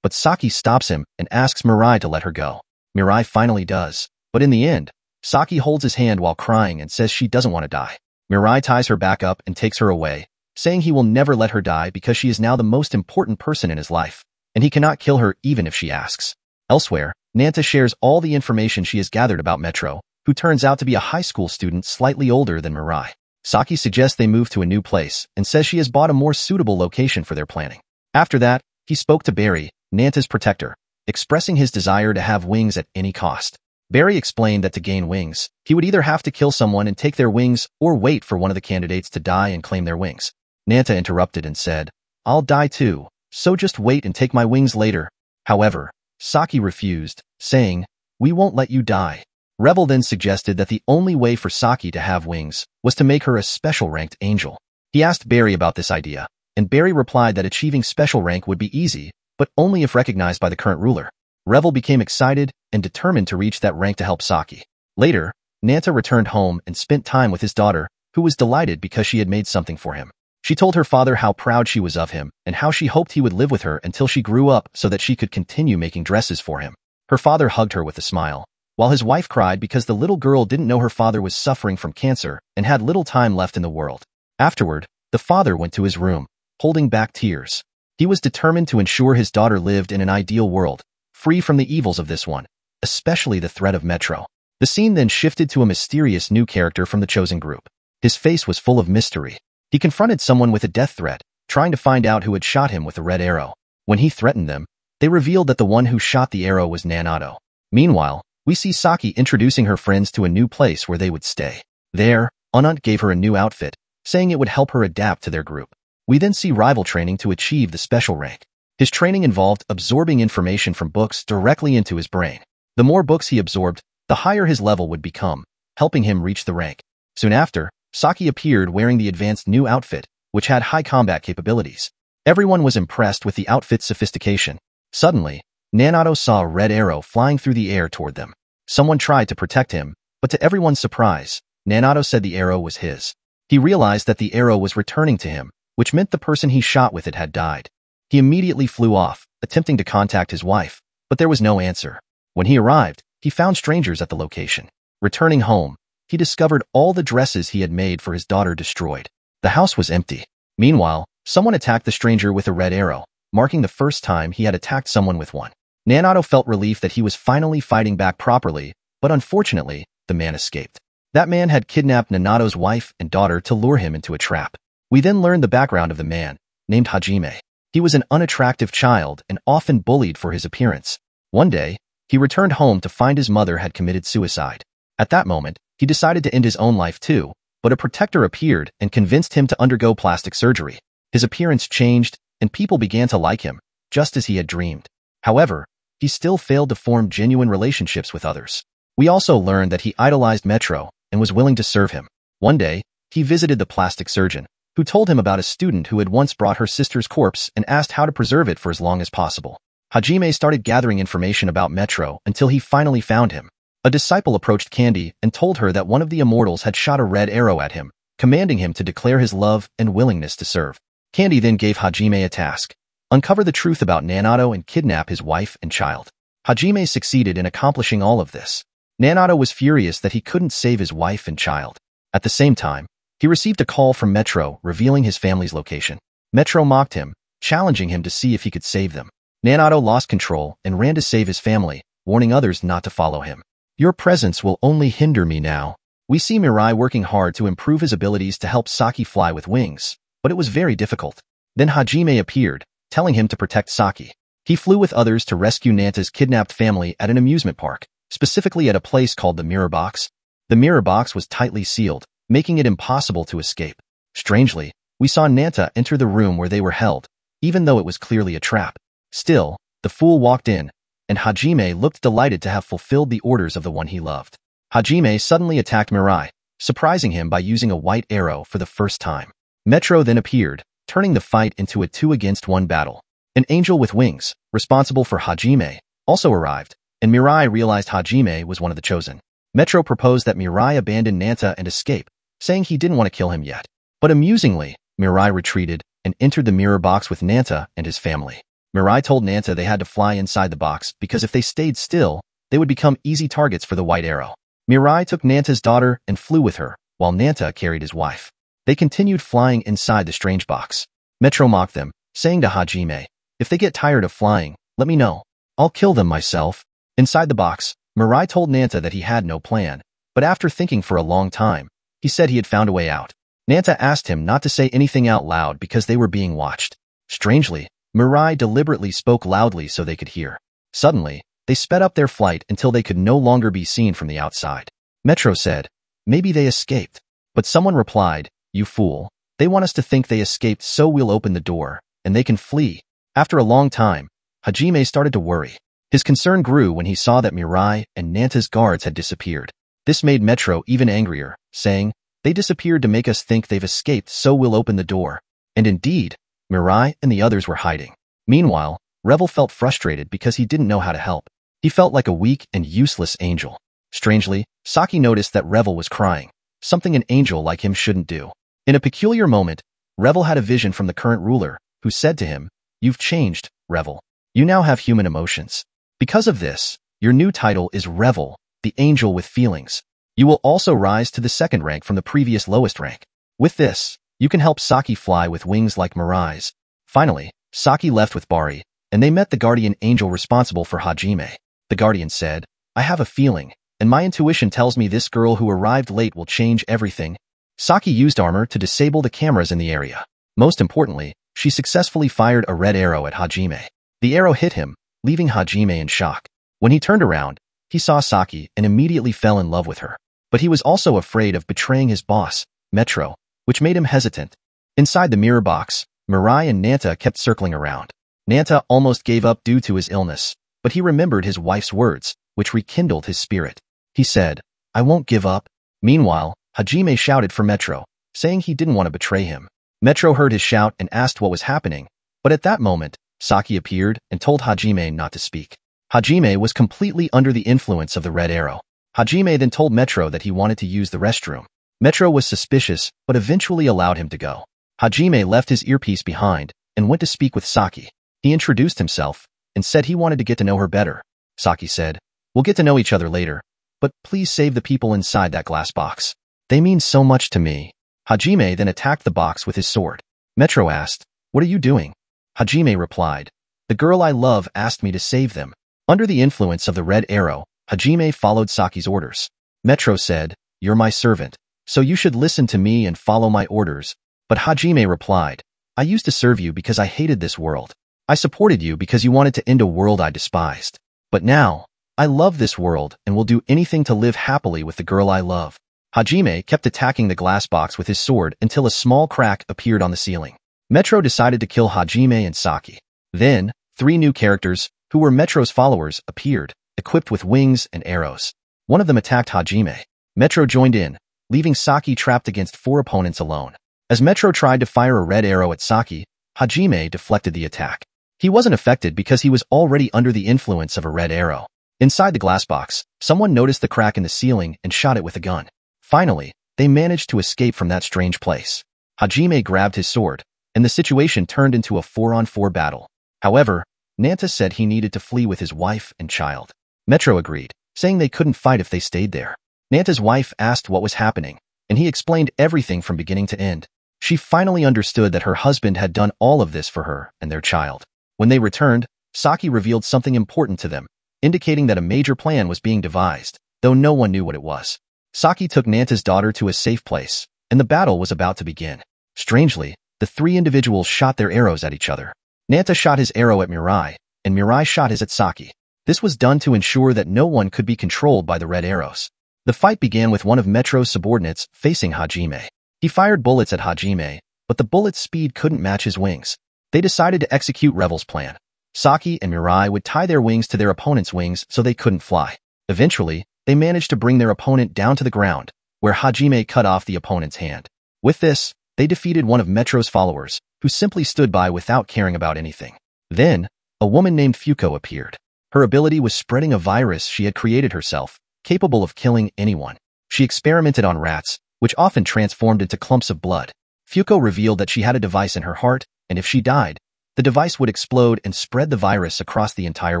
But Saki stops him and asks Mirai to let her go. Mirai finally does, but in the end, Saki holds his hand while crying and says she doesn't want to die. Mirai ties her back up and takes her away, saying he will never let her die because she is now the most important person in his life, and he cannot kill her even if she asks. Elsewhere, Nanta shares all the information she has gathered about Metro, who turns out to be a high school student slightly older than Mirai. Saki suggests they move to a new place and says she has bought a more suitable location for their planning. After that, he spoke to Barry, Nanta's protector, expressing his desire to have wings at any cost. Barry explained that to gain wings, he would either have to kill someone and take their wings or wait for one of the candidates to die and claim their wings. Nanta interrupted and said, "I'll die too, so just wait and take my wings later." However, Saki refused, saying, "We won't let you die." Revel then suggested that the only way for Saki to have wings was to make her a special ranked angel. He asked Barry about this idea, and Barry replied that achieving special rank would be easy, but only if recognized by the current ruler. Revel became excited and determined to reach that rank to help Saki. Later, Nanta returned home and spent time with his daughter, who was delighted because she had made something for him. She told her father how proud she was of him and how she hoped he would live with her until she grew up so that she could continue making dresses for him. Her father hugged her with a smile, while his wife cried because the little girl didn't know her father was suffering from cancer and had little time left in the world. Afterward, the father went to his room, holding back tears. He was determined to ensure his daughter lived in an ideal world, free from the evils of this one, especially the threat of Metro. The scene then shifted to a mysterious new character from the chosen group. His face was full of mystery. He confronted someone with a death threat, trying to find out who had shot him with a red arrow. When he threatened them, they revealed that the one who shot the arrow was Nanato. Meanwhile, we see Saki introducing her friends to a new place where they would stay. There, Anant gave her a new outfit, saying it would help her adapt to their group. We then see rival training to achieve the special rank. His training involved absorbing information from books directly into his brain. The more books he absorbed, the higher his level would become, helping him reach the rank. Soon after, Saki appeared wearing the advanced new outfit, which had high combat capabilities. Everyone was impressed with the outfit's sophistication. Suddenly, Nanato saw a red arrow flying through the air toward them. Someone tried to protect him, but to everyone's surprise, Nanato said the arrow was his. He realized that the arrow was returning to him, which meant the person he shot with it had died. He immediately flew off, attempting to contact his wife, but there was no answer. When he arrived, he found strangers at the location. Returning home, he discovered all the dresses he had made for his daughter destroyed. The house was empty. Meanwhile, someone attacked the stranger with a red arrow, marking the first time he had attacked someone with one. Nanato felt relief that he was finally fighting back properly, but unfortunately, the man escaped. That man had kidnapped Nanato's wife and daughter to lure him into a trap. We then learned the background of the man, named Hajime. He was an unattractive child and often bullied for his appearance. One day, he returned home to find his mother had committed suicide. At that moment, he decided to end his own life too, but a protector appeared and convinced him to undergo plastic surgery. His appearance changed, and people began to like him, just as he had dreamed. However, he still failed to form genuine relationships with others. We also learned that he idolized Metro and was willing to serve him. One day, he visited the plastic surgeon, who told him about a student who had once brought her sister's corpse and asked how to preserve it for as long as possible. Hajime started gathering information about Metro until he finally found him. A disciple approached Candy and told her that one of the immortals had shot a red arrow at him, commanding him to declare his love and willingness to serve. Candy then gave Hajime a task: uncover the truth about Nanato and kidnap his wife and child. Hajime succeeded in accomplishing all of this. Nanato was furious that he couldn't save his wife and child. At the same time, he received a call from Metro revealing his family's location. Metro mocked him, challenging him to see if he could save them. Nanato lost control and ran to save his family, warning others not to follow him. Your presence will only hinder me now. We see Mirai working hard to improve his abilities to help Saki fly with wings, but it was very difficult. Then Hajime appeared, telling him to protect Saki. He flew with others to rescue Nanta's kidnapped family at an amusement park, specifically at a place called the Mirror Box. The Mirror Box was tightly sealed, making it impossible to escape. Strangely, we saw Nanta enter the room where they were held, even though it was clearly a trap. Still, the fool walked in, and Hajime looked delighted to have fulfilled the orders of the one he loved. Hajime suddenly attacked Mirai, surprising him by using a white arrow for the first time. Metro then appeared, turning the fight into a 2-against-1 battle. An angel with wings, responsible for Hajime, also arrived, and Mirai realized Hajime was one of the chosen. Metro proposed that Mirai abandon Nanta and escape, saying he didn't want to kill him yet. But amusingly, Mirai retreated and entered the mirror box with Nanta and his family. Mirai told Nanta they had to fly inside the box because if they stayed still, they would become easy targets for the white arrow. Mirai took Nanta's daughter and flew with her, while Nanta carried his wife. They continued flying inside the strange box. Metro mocked them, saying to Hajime, if they get tired of flying, let me know. I'll kill them myself. Inside the box, Mirai told Nanta that he had no plan, but after thinking for a long time, he said he had found a way out. Nanta asked him not to say anything out loud because they were being watched. Strangely, Mirai deliberately spoke loudly so they could hear. Suddenly, they sped up their flight until they could no longer be seen from the outside. Metro said, maybe they escaped. But someone replied, you fool, they want us to think they escaped so we'll open the door, and they can flee. After a long time, Hajime started to worry. His concern grew when he saw that Mirai and Nanta's guards had disappeared. This made Metro even angrier, saying, they disappeared to make us think they've escaped so we'll open the door. And indeed, Mirai and the others were hiding. Meanwhile, Revel felt frustrated because he didn't know how to help. He felt like a weak and useless angel. Strangely, Saki noticed that Revel was crying, something an angel like him shouldn't do. In a peculiar moment, Revel had a vision from the current ruler, who said to him, you've changed, Revel. You now have human emotions. Because of this, your new title is Revel, the angel with feelings. You will also rise to the second rank from the previous lowest rank. With this, you can help Saki fly with wings like Mirai's. Finally, Saki left with Bari, and they met the guardian angel responsible for Hajime. The guardian said, I have a feeling, and my intuition tells me this girl who arrived late will change everything. Saki used armor to disable the cameras in the area. Most importantly, she successfully fired a red arrow at Hajime. The arrow hit him, leaving Hajime in shock. When he turned around, he saw Saki and immediately fell in love with her. But he was also afraid of betraying his boss, Metro, which made him hesitant. Inside the mirror box, Mirai and Nanta kept circling around. Nanta almost gave up due to his illness, but he remembered his wife's words, which rekindled his spirit. He said, I won't give up. Meanwhile, Hajime shouted for Metro, saying he didn't want to betray him. Metro heard his shout and asked what was happening, but at that moment, Saki appeared and told Hajime not to speak. Hajime was completely under the influence of the red arrow. Hajime then told Metro that he wanted to use the restroom. Metro was suspicious, but eventually allowed him to go. Hajime left his earpiece behind and went to speak with Saki. He introduced himself and said he wanted to get to know her better. Saki said, we'll get to know each other later, but please save the people inside that glass box. They mean so much to me. Hajime then attacked the box with his sword. Metro asked, what are you doing? Hajime replied, the girl I love asked me to save them. Under the influence of the red arrow, Hajime followed Saki's orders. Metro said, "You're my servant, so you should listen to me and follow my orders." But Hajime replied, "I used to serve you because I hated this world. I supported you because you wanted to end a world I despised. But now, I love this world and will do anything to live happily with the girl I love." Hajime kept attacking the glass box with his sword until a small crack appeared on the ceiling. Metro decided to kill Hajime and Saki. Then, 3 new characters, who were Metro's followers, appeared, equipped with wings and arrows. One of them attacked Hajime. Metro joined in, leaving Saki trapped against 4 opponents alone. As Metro tried to fire a red arrow at Saki, Hajime deflected the attack. He wasn't affected because he was already under the influence of a red arrow. Inside the glass box, someone noticed the crack in the ceiling and shot it with a gun. Finally, they managed to escape from that strange place. Hajime grabbed his sword, and the situation turned into a 4-on-4 battle. However, Nanta said he needed to flee with his wife and child. Metro agreed, saying they couldn't fight if they stayed there. Nanta's wife asked what was happening, and he explained everything from beginning to end. She finally understood that her husband had done all of this for her and their child. When they returned, Saki revealed something important to them, indicating that a major plan was being devised, though no one knew what it was. Saki took Nanta's daughter to a safe place, and the battle was about to begin. Strangely, the 3 individuals shot their arrows at each other. Nanta shot his arrow at Mirai, and Mirai shot his at Saki. This was done to ensure that no one could be controlled by the red arrows. The fight began with one of Metro's subordinates facing Hajime. He fired bullets at Hajime, but the bullet's speed couldn't match his wings. They decided to execute Revel's plan. Saki and Mirai would tie their wings to their opponent's wings so they couldn't fly. Eventually, they managed to bring their opponent down to the ground, where Hajime cut off the opponent's hand. With this, they defeated one of Metro's followers, who simply stood by without caring about anything. Then, a woman named Fuko appeared. Her ability was spreading a virus she had created herself, capable of killing anyone. She experimented on rats, which often transformed into clumps of blood. Fuko revealed that she had a device in her heart, and if she died, the device would explode and spread the virus across the entire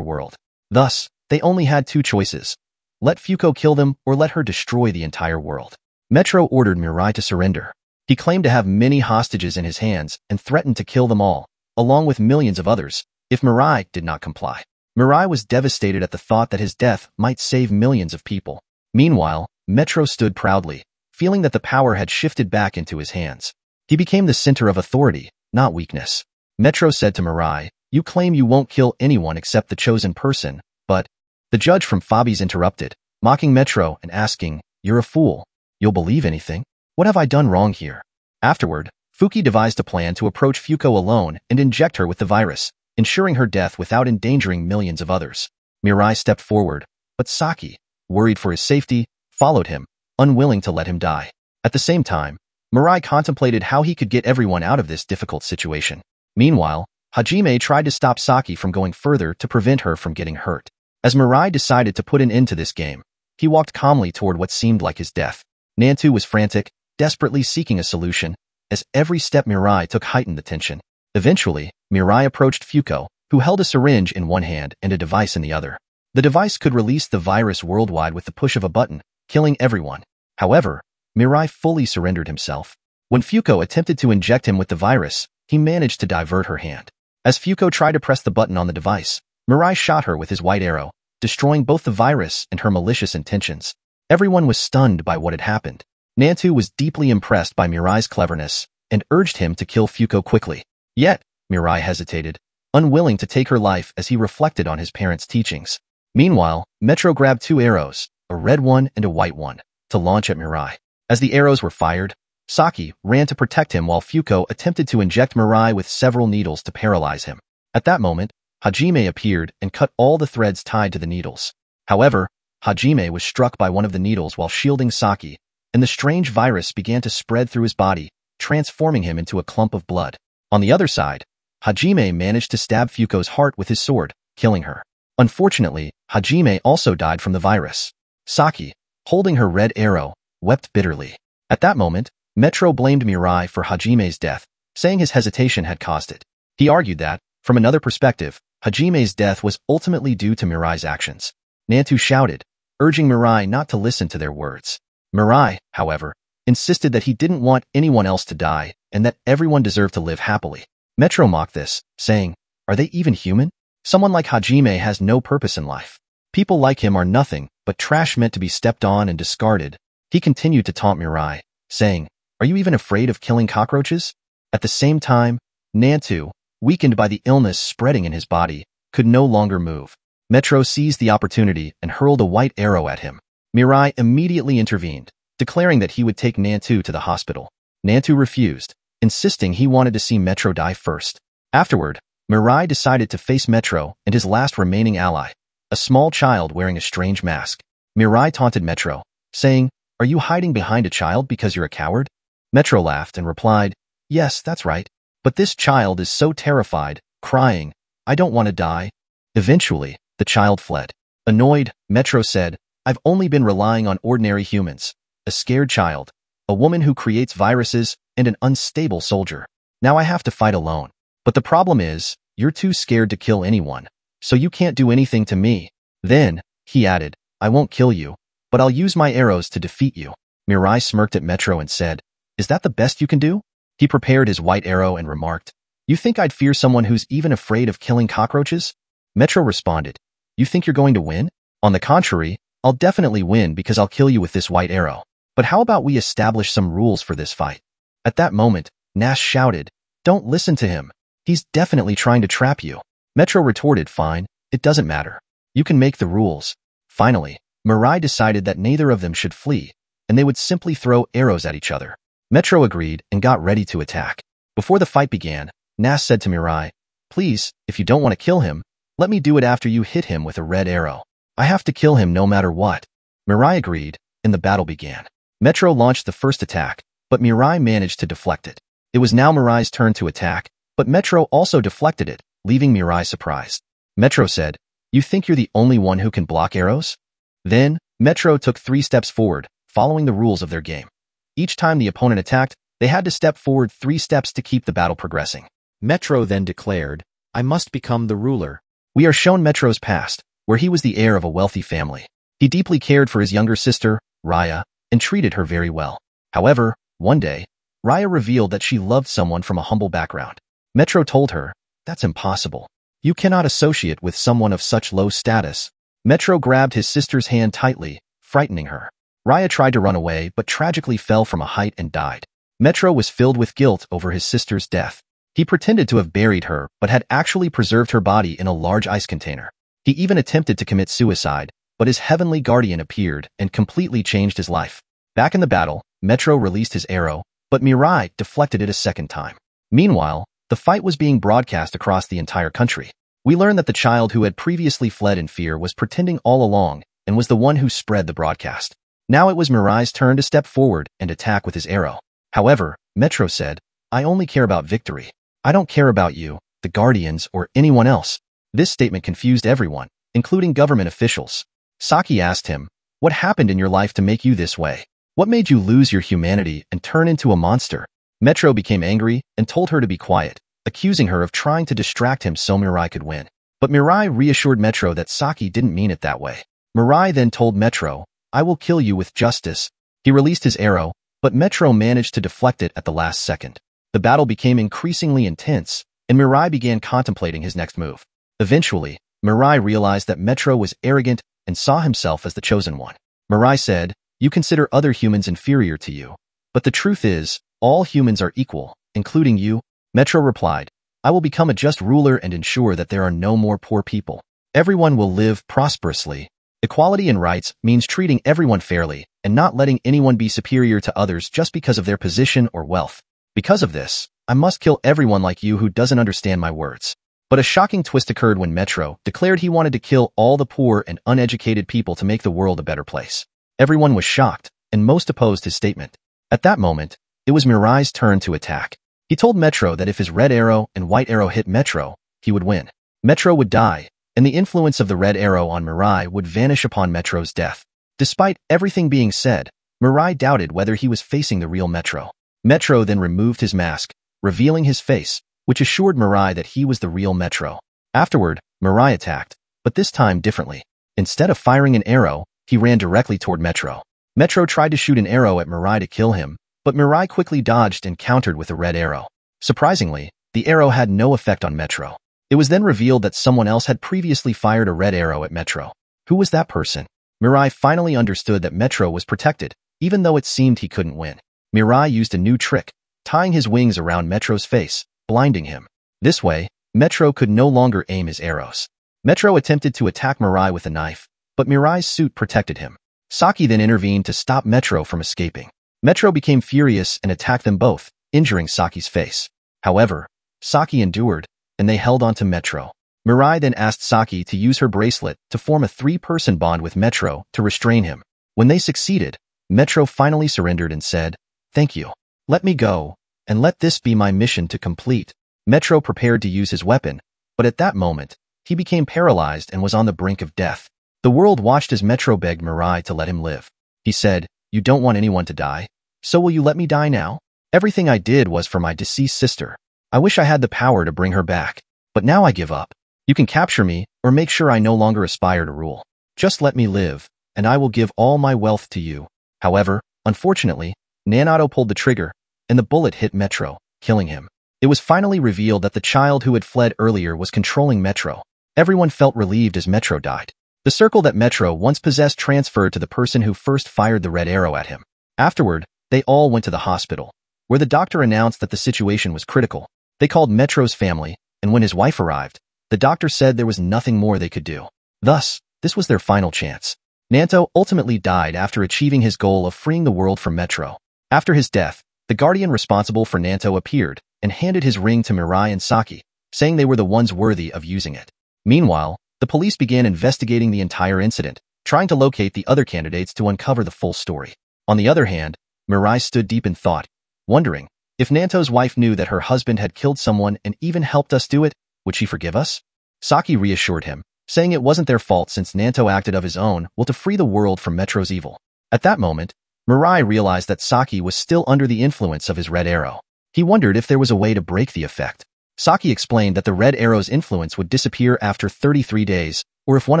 world. Thus, they only had 2 choices. Let Fuko kill them or let her destroy the entire world. Metro ordered Mirai to surrender. He claimed to have many hostages in his hands and threatened to kill them all, along with millions of others, if Mirai did not comply. Mirai was devastated at the thought that his death might save millions of people. Meanwhile, Metro stood proudly, feeling that the power had shifted back into his hands. He became the center of authority, not weakness. Metro said to Mirai, "You claim you won't kill anyone except the chosen person, but..." The judge from Fabi's interrupted, mocking Metro and asking, "You're a fool. You'll believe anything? What have I done wrong here?" Afterward, Fuki devised a plan to approach Fuko alone and inject her with the virus, ensuring her death without endangering millions of others. Mirai stepped forward, but Saki, worried for his safety, followed him, unwilling to let him die. At the same time, Mirai contemplated how he could get everyone out of this difficult situation. Meanwhile, Hajime tried to stop Saki from going further to prevent her from getting hurt. As Mirai decided to put an end to this game, he walked calmly toward what seemed like his death. Nantu was frantic, desperately seeking a solution, as every step Mirai took heightened the tension. Eventually, Mirai approached Fuko, who held a syringe in one hand and a device in the other. The device could release the virus worldwide with the push of a button, killing everyone. However, Mirai fully surrendered himself. When Fuko attempted to inject him with the virus, he managed to divert her hand. As Fuko tried to press the button on the device, Mirai shot her with his white arrow, destroying both the virus and her malicious intentions. Everyone was stunned by what had happened. Nantu was deeply impressed by Mirai's cleverness and urged him to kill Fuko quickly. Yet, Mirai hesitated, unwilling to take her life as he reflected on his parents' teachings. Meanwhile, Metro grabbed 2 arrows, a red one and a white one, to launch at Mirai. As the arrows were fired, Saki ran to protect him while Fuko attempted to inject Mirai with several needles to paralyze him. At that moment, Hajime appeared and cut all the threads tied to the needles. However, Hajime was struck by one of the needles while shielding Saki, and the strange virus began to spread through his body, transforming him into a clump of blood. On the other side, Hajime managed to stab Fuko's heart with his sword, killing her. Unfortunately, Hajime also died from the virus. Saki, holding her red arrow, wept bitterly. At that moment, Metro blamed Mirai for Hajime's death, saying his hesitation had caused it. He argued that, from another perspective, Hajime's death was ultimately due to Mirai's actions. Nantu shouted, urging Mirai not to listen to their words. Mirai, however, insisted that he didn't want anyone else to die and that everyone deserved to live happily. Metro mocked this, saying, "Are they even human? Someone like Hajime has no purpose in life. People like him are nothing but trash meant to be stepped on and discarded. He continued to taunt Mirai, saying, "Are you even afraid of killing cockroaches?" At the same time, Nantu, weakened by the illness spreading in his body, could no longer move. Metro seized the opportunity and hurled a white arrow at him. Mirai immediately intervened, declaring that he would take Nantu to the hospital. Nantu refused, insisting he wanted to see Metro die first. Afterward, Mirai decided to face Metro and his last remaining ally, a small child wearing a strange mask. Mirai taunted Metro, saying, "Are you hiding behind a child because you're a coward?" Metro laughed and replied, "Yes, that's right. But this child is so terrified, crying, 'I don't want to die.'" Eventually, the child fled. Annoyed, Metro said, "I've only been relying on ordinary humans. A scared child, a woman who creates viruses, and an unstable soldier. Now I have to fight alone. But the problem is, you're too scared to kill anyone, so you can't do anything to me." Then, he added, "I won't kill you, but I'll use my arrows to defeat you." Mirai smirked at Metro and said, "Is that the best you can do?" He prepared his white arrow and remarked, "You think I'd fear someone who's even afraid of killing cockroaches?" Metro responded, "You think you're going to win? On the contrary, I'll definitely win because I'll kill you with this white arrow. But how about we establish some rules for this fight?" At that moment, Nash shouted, "Don't listen to him. He's definitely trying to trap you." Metro retorted, "Fine, it doesn't matter. You can make the rules." Finally, Mirai decided that neither of them should flee, and they would simply throw arrows at each other. Metro agreed and got ready to attack. Before the fight began, Nash said to Mirai, "Please, if you don't want to kill him, let me do it after you hit him with a red arrow. I have to kill him no matter what." Mirai agreed, and the battle began. Metro launched the first attack, but Mirai managed to deflect it. It was now Mirai's turn to attack, but Metro also deflected it, leaving Mirai surprised. Metro said, "You think you're the only one who can block arrows?" Then, Metro took 3 steps forward, following the rules of their game. Each time the opponent attacked, they had to step forward 3 steps to keep the battle progressing. Metro then declared, "I must become the ruler." We are shown Metro's past, where he was the heir of a wealthy family. He deeply cared for his younger sister, Raya, and treated her very well. However, one day, Raya revealed that she loved someone from a humble background. Metro told her, "That's impossible. You cannot associate with someone of such low status." Metro grabbed his sister's hand tightly, frightening her. Raya tried to run away but tragically fell from a height and died. Metro was filled with guilt over his sister's death. He pretended to have buried her but had actually preserved her body in a large ice container. He even attempted to commit suicide, but his heavenly guardian appeared and completely changed his life. Back in the battle, Metro released his arrow, but Mirai deflected it a second time. Meanwhile, the fight was being broadcast across the entire country. We learn that the child who had previously fled in fear was pretending all along and was the one who spread the broadcast. Now it was Mirai's turn to step forward and attack with his arrow. However, Metro said, "I only care about victory. I don't care about you, the Guardians, or anyone else." This statement confused everyone, including government officials. Saki asked him, "What happened in your life to make you this way? What made you lose your humanity and turn into a monster?" Metro became angry and told her to be quiet, accusing her of trying to distract him so Mirai could win. But Mirai reassured Metro that Saki didn't mean it that way. Mirai then told Metro, "I will kill you with justice." He released his arrow, but Metro managed to deflect it at the last second. The battle became increasingly intense, and Mirai began contemplating his next move. Eventually, Mirai realized that Metro was arrogant and saw himself as the chosen one. Mirai said, "You consider other humans inferior to you. But the truth is, all humans are equal, including you." Metro replied, "I will become a just ruler and ensure that there are no more poor people. Everyone will live prosperously. Equality in rights means treating everyone fairly and not letting anyone be superior to others just because of their position or wealth. Because of this, I must kill everyone like you who doesn't understand my words." But a shocking twist occurred when Metro declared he wanted to kill all the poor and uneducated people to make the world a better place. Everyone was shocked, and most opposed his statement. At that moment, it was Mirai's turn to attack. He told Metro that if his red arrow and white arrow hit Metro, he would win. Metro would die, and the influence of the red arrow on Mirai would vanish upon Metro's death. Despite everything being said, Mirai doubted whether he was facing the real Metro. Metro then removed his mask, revealing his face, which assured Mirai that he was the real Metro. Afterward, Mirai attacked, but this time differently. Instead of firing an arrow, he ran directly toward Metro. Metro tried to shoot an arrow at Mirai to kill him, but Mirai quickly dodged and countered with a red arrow. Surprisingly, the arrow had no effect on Metro. It was then revealed that someone else had previously fired a red arrow at Metro. Who was that person? Mirai finally understood that Metro was protected, even though it seemed he couldn't win. Mirai used a new trick, tying his wings around Metro's face, blinding him. This way, Metro could no longer aim his arrows. Metro attempted to attack Mirai with a knife, but Mirai's suit protected him. Saki then intervened to stop Metro from escaping. Metro became furious and attacked them both, injuring Saki's face. However, Saki endured, and they held on to Metro. Mirai then asked Saki to use her bracelet to form a three-person bond with Metro to restrain him. When they succeeded, Metro finally surrendered and said, "Thank you. Let me go, and let this be my mission to complete." Metro prepared to use his weapon, but at that moment, he became paralyzed and was on the brink of death. The world watched as Metro begged Mirai to let him live. He said, "You don't want anyone to die? So will you let me die now? Everything I did was for my deceased sister. I wish I had the power to bring her back, but now I give up. You can capture me or make sure I no longer aspire to rule. Just let me live, and I will give all my wealth to you." However, unfortunately, Nanato pulled the trigger, and the bullet hit Metro, killing him. It was finally revealed that the child who had fled earlier was controlling Metro. Everyone felt relieved as Metro died. The circle that Metro once possessed transferred to the person who first fired the red arrow at him. Afterward, they all went to the hospital, where the doctor announced that the situation was critical. They called Metro's family, and when his wife arrived, the doctor said there was nothing more they could do. Thus, this was their final chance. Nanto ultimately died after achieving his goal of freeing the world from Metro. After his death, the guardian responsible for Nanto appeared and handed his ring to Mirai and Saki, saying they were the ones worthy of using it. Meanwhile, the police began investigating the entire incident, trying to locate the other candidates to uncover the full story. On the other hand, Mirai stood deep in thought, wondering, if Nanto's wife knew that her husband had killed someone and even helped us do it, would she forgive us? Saki reassured him, saying it wasn't their fault since Nanto acted of his own will to free the world from Metro's evil. At that moment, Mirai realized that Saki was still under the influence of his red arrow. He wondered if there was a way to break the effect. Saki explained that the red arrow's influence would disappear after 33 days, or if one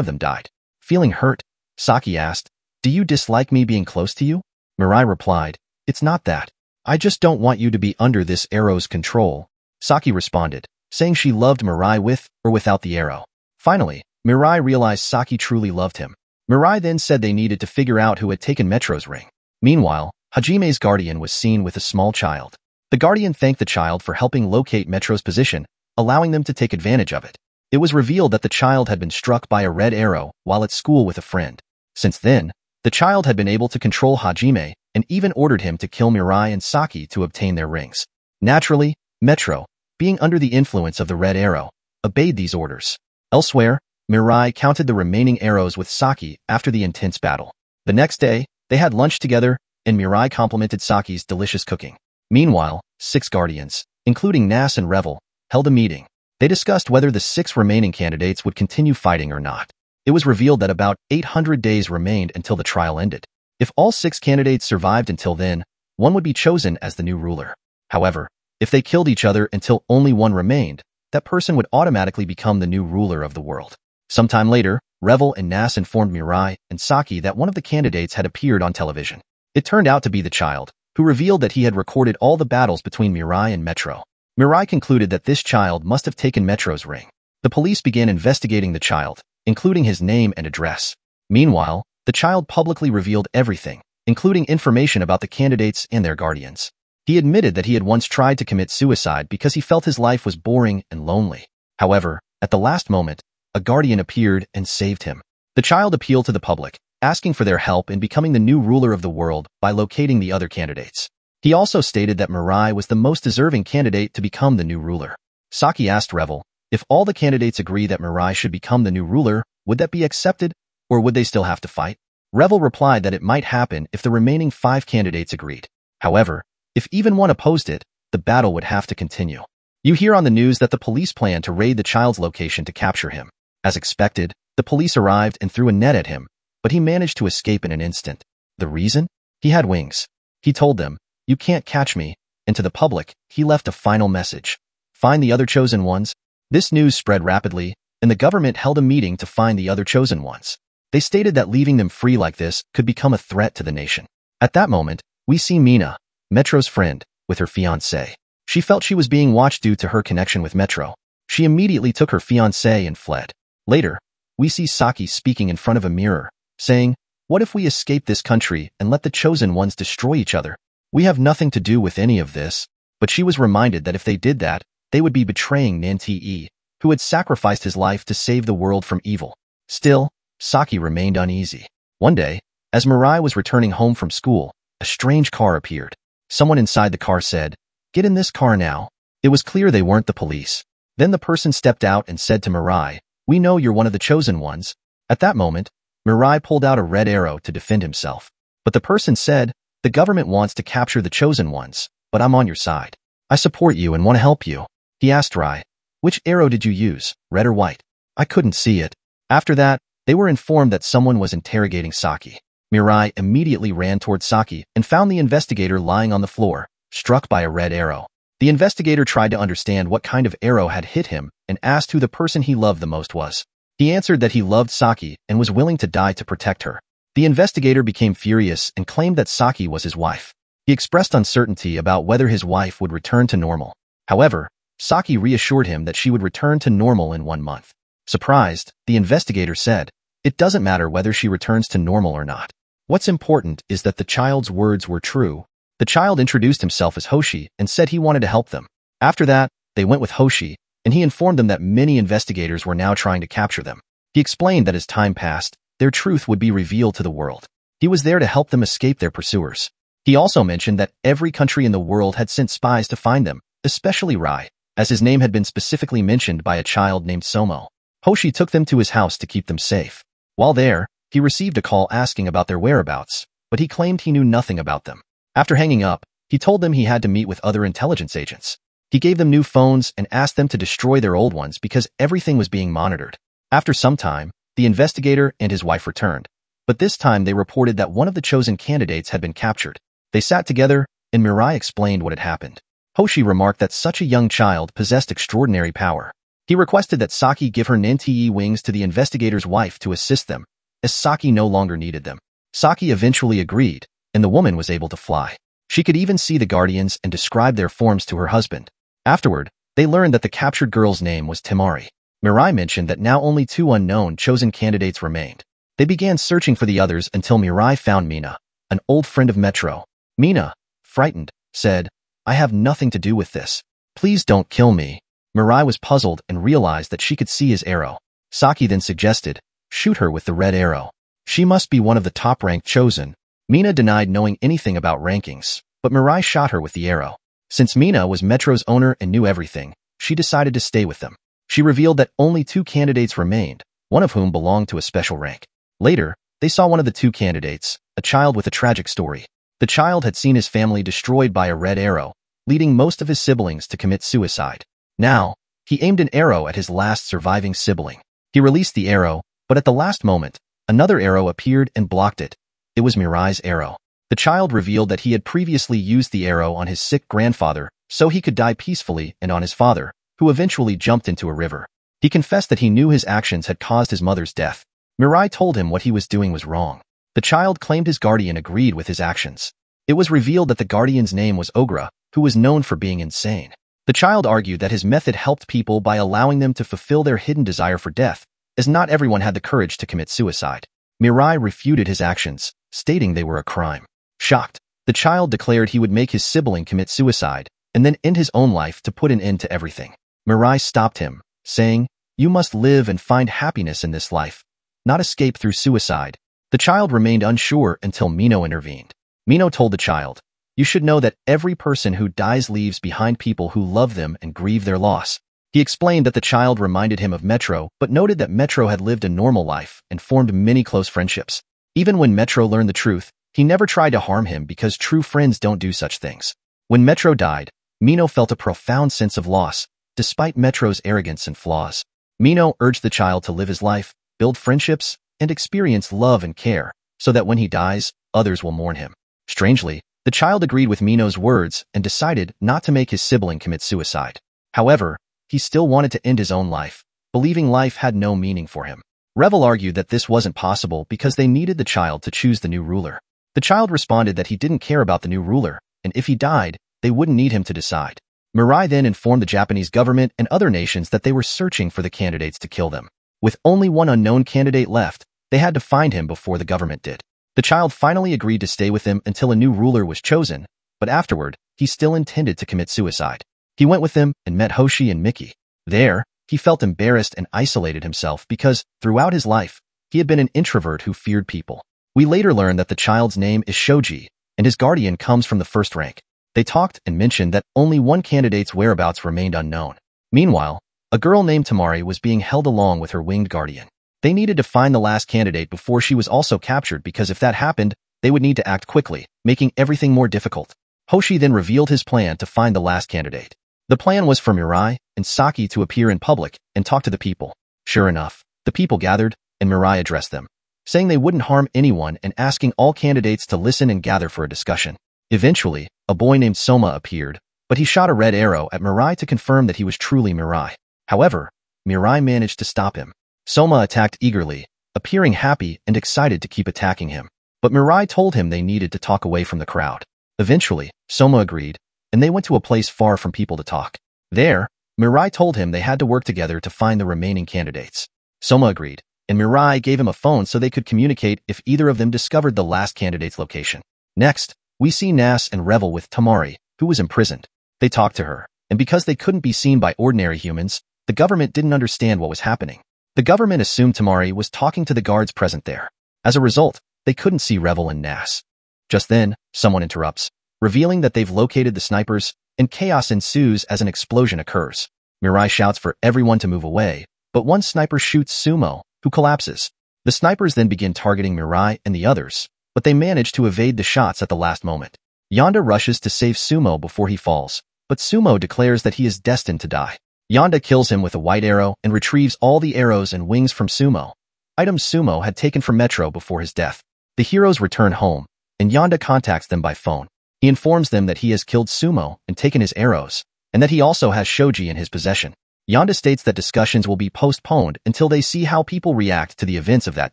of them died. Feeling hurt, Saki asked, "Do you dislike me being close to you?" Mirai replied, "It's not that. I just don't want you to be under this arrow's control." Saki responded, saying she loved Mirai with or without the arrow. Finally, Mirai realized Saki truly loved him. Mirai then said they needed to figure out who had taken Metro's ring. Meanwhile, Hajime's guardian was seen with a small child. The guardian thanked the child for helping locate Metro's position, allowing them to take advantage of it. It was revealed that the child had been struck by a red arrow while at school with a friend. Since then, the child had been able to control Hajime and even ordered him to kill Mirai and Saki to obtain their rings. Naturally, Metro, being under the influence of the red arrow, obeyed these orders. Elsewhere, Mirai counted the remaining arrows with Saki after the intense battle. The next day, they had lunch together, and Mirai complimented Saki's delicious cooking. Meanwhile, 6 guardians, including Nas and Revel, held a meeting. They discussed whether the 6 remaining candidates would continue fighting or not. It was revealed that about 800 days remained until the trial ended. If all 6 candidates survived until then, one would be chosen as the new ruler. However, if they killed each other until only one remained, that person would automatically become the new ruler of the world. Sometime later, Revel and Nas informed Mirai and Saki that one of the candidates had appeared on television. It turned out to be the child, who revealed that he had recorded all the battles between Mirai and Metro. Mirai concluded that this child must have taken Metro's ring. The police began investigating the child, including his name and address. Meanwhile, the child publicly revealed everything, including information about the candidates and their guardians. He admitted that he had once tried to commit suicide because he felt his life was boring and lonely. However, at the last moment, a guardian appeared and saved him. The child appealed to the public, asking for their help in becoming the new ruler of the world by locating the other candidates. He also stated that Mirai was the most deserving candidate to become the new ruler. Saki asked Revel, if all the candidates agree that Mirai should become the new ruler, would that be accepted, or would they still have to fight? Revel replied that it might happen if the remaining 5 candidates agreed. However, if even one opposed it, the battle would have to continue. You hear on the news that the police plan to raid the child's location to capture him. As expected, the police arrived and threw a net at him, but he managed to escape in an instant. The reason? He had wings. He told them, "You can't catch me," and to the public, he left a final message. Find the other chosen ones. This news spread rapidly, and the government held a meeting to find the other chosen ones. They stated that leaving them free like this could become a threat to the nation. At that moment, we see Mina, Metro's friend, with her fiancé. She felt she was being watched due to her connection with Metro. She immediately took her fiancé and fled. Later, we see Saki speaking in front of a mirror, saying, "What if we escape this country and let the chosen ones destroy each other? We have nothing to do with any of this." But she was reminded that if they did that, they would be betraying Nanti, who had sacrificed his life to save the world from evil. Still, Saki remained uneasy. One day, as Mirai was returning home from school, a strange car appeared. Someone inside the car said, "Get in this car now." It was clear they weren't the police. Then the person stepped out and said to Mirai, "We know you're one of the chosen ones." At that moment, Mirai pulled out a red arrow to defend himself. But the person said, "The government wants to capture the chosen ones, but I'm on your side. I support you and want to help you." He asked Rai, "Which arrow did you use, red or white?" "I couldn't see it." After that, they were informed that someone was interrogating Saki. Mirai immediately ran toward Saki and found the investigator lying on the floor, struck by a red arrow. The investigator tried to understand what kind of arrow had hit him and asked who the person he loved the most was. He answered that he loved Saki and was willing to die to protect her. The investigator became furious and claimed that Saki was his wife. He expressed uncertainty about whether his wife would return to normal. However, Saki reassured him that she would return to normal in 1 month. Surprised, the investigator said, "It doesn't matter whether she returns to normal or not. What's important is that the child's words were true." The child introduced himself as Hoshi and said he wanted to help them. After that, they went with Hoshi, and he informed them that many investigators were now trying to capture them. He explained that as time passed, their truth would be revealed to the world. He was there to help them escape their pursuers. He also mentioned that every country in the world had sent spies to find them, especially Rai, as his name had been specifically mentioned by a child named Somo. Hoshi took them to his house to keep them safe. While there, he received a call asking about their whereabouts, but he claimed he knew nothing about them. After hanging up, he told them he had to meet with other intelligence agents. He gave them new phones and asked them to destroy their old ones because everything was being monitored. After some time, the investigator and his wife returned, but this time they reported that one of the chosen candidates had been captured. They sat together, and Mirai explained what had happened. Hoshi remarked that such a young child possessed extraordinary power. He requested that Saki give her Nanti wings to the investigator's wife to assist them, as Saki no longer needed them. Saki eventually agreed, and the woman was able to fly. She could even see the guardians and describe their forms to her husband. Afterward, they learned that the captured girl's name was Temari. Mirai mentioned that now only 2 unknown chosen candidates remained. They began searching for the others until Mirai found Mina, an old friend of Metro. Mina, frightened, said, "I have nothing to do with this. Please don't kill me." Mirai was puzzled and realized that she could see his arrow. Saki then suggested, "Shoot her with the red arrow. She must be one of the top-ranked chosen." Mina denied knowing anything about rankings, but Mirai shot her with the arrow. Since Mina was Metro's owner and knew everything, she decided to stay with them. She revealed that only 2 candidates remained, one of whom belonged to a special rank. Later, they saw one of the 2 candidates, a child with a tragic story. The child had seen his family destroyed by a red arrow, leading most of his siblings to commit suicide. Now, he aimed an arrow at his last surviving sibling. He released the arrow, but at the last moment, another arrow appeared and blocked it. It was Mirai's arrow. The child revealed that he had previously used the arrow on his sick grandfather so he could die peacefully and on his father, who eventually jumped into a river. He confessed that he knew his actions had caused his mother's death. Mirai told him what he was doing was wrong. The child claimed his guardian agreed with his actions. It was revealed that the guardian's name was Ogra, who was known for being insane. The child argued that his method helped people by allowing them to fulfill their hidden desire for death, as not everyone had the courage to commit suicide. Mirai refuted his actions, stating they were a crime. Shocked, the child declared he would make his sibling commit suicide and then end his own life to put an end to everything. Mirai stopped him, saying, "You must live and find happiness in this life, not escape through suicide." The child remained unsure until Mino intervened. Mino told the child, "You should know that every person who dies leaves behind people who love them and grieve their loss." He explained that the child reminded him of Metro, but noted that Metro had lived a normal life and formed many close friendships. Even when Metro learned the truth, he never tried to harm him because true friends don't do such things. When Metro died, Mino felt a profound sense of loss, despite Metro's arrogance and flaws. Mino urged the child to live his life, build friendships, and experience love and care, so that when he dies, others will mourn him. Strangely, the child agreed with Mino's words and decided not to make his sibling commit suicide. However, he still wanted to end his own life, believing life had no meaning for him. Revel argued that this wasn't possible because they needed the child to choose the new ruler. The child responded that he didn't care about the new ruler, and if he died, they wouldn't need him to decide. Mirai then informed the Japanese government and other nations that they were searching for the candidates to kill them. With only one unknown candidate left, they had to find him before the government did. The child finally agreed to stay with them until a new ruler was chosen, but afterward, he still intended to commit suicide. He went with them and met Hoshi and Miki. There, he felt embarrassed and isolated himself because, throughout his life, he had been an introvert who feared people. We later learned that the child's name is Shoji, and his guardian comes from the first rank. They talked and mentioned that only one candidate's whereabouts remained unknown. Meanwhile, a girl named Tamari was being held along with her winged guardian. They needed to find the last candidate before she was also captured because if that happened, they would need to act quickly, making everything more difficult. Hoshi then revealed his plan to find the last candidate. The plan was for Mirai and Saki to appear in public and talk to the people. Sure enough, the people gathered, and Mirai addressed them, saying they wouldn't harm anyone and asking all candidates to listen and gather for a discussion. Eventually, a boy named Soma appeared, but he shot a red arrow at Mirai to confirm that he was truly Mirai. However, Mirai managed to stop him. Soma attacked eagerly, appearing happy and excited to keep attacking him. But Mirai told him they needed to talk away from the crowd. Eventually, Soma agreed, and they went to a place far from people to talk. There, Mirai told him they had to work together to find the remaining candidates. Soma agreed, and Mirai gave him a phone so they could communicate if either of them discovered the last candidate's location. Next, we see Nas and Revel with Tamari, who was imprisoned. They talked to her, and because they couldn't be seen by ordinary humans, the government didn't understand what was happening. The government assumed Tamari was talking to the guards present there. As a result, they couldn't see Revel and Nas. Just then, someone interrupts, revealing that they've located the snipers, and chaos ensues as an explosion occurs. Mirai shouts for everyone to move away, but one sniper shoots Sumo, who collapses. The snipers then begin targeting Mirai and the others, but they manage to evade the shots at the last moment. Yonda rushes to save Sumo before he falls, but Sumo declares that he is destined to die. Yonda kills him with a white arrow and retrieves all the arrows and wings from Sumo, items Sumo had taken from Metro before his death. The heroes return home, and Yonda contacts them by phone. He informs them that he has killed Sumo and taken his arrows, and that he also has Shoji in his possession. Yonda states that discussions will be postponed until they see how people react to the events of that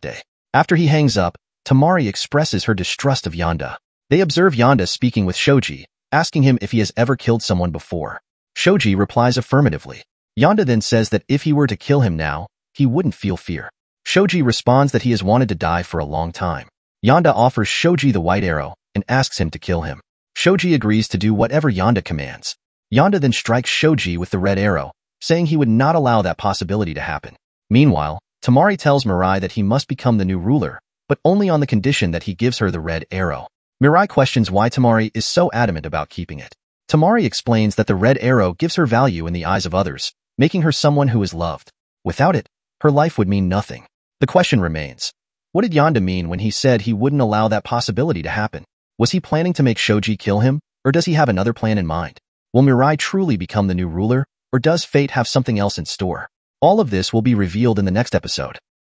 day. After he hangs up, Tamari expresses her distrust of Yonda. They observe Yonda speaking with Shoji, asking him if he has ever killed someone before. Shoji replies affirmatively. Yonda then says that if he were to kill him now, he wouldn't feel fear. Shoji responds that he has wanted to die for a long time. Yonda offers Shoji the white arrow and asks him to kill him. Shoji agrees to do whatever Yonda commands. Yonda then strikes Shoji with the red arrow, saying he would not allow that possibility to happen. Meanwhile, Tamari tells Mirai that he must become the new ruler, but only on the condition that he gives her the red arrow. Mirai questions why Tamari is so adamant about keeping it. Tamari explains that the red arrow gives her value in the eyes of others, making her someone who is loved. Without it, her life would mean nothing. The question remains, what did Yonda mean when he said he wouldn't allow that possibility to happen? Was he planning to make Shoji kill him, or does he have another plan in mind? Will Mirai truly become the new ruler, or does fate have something else in store? All of this will be revealed in the next episode.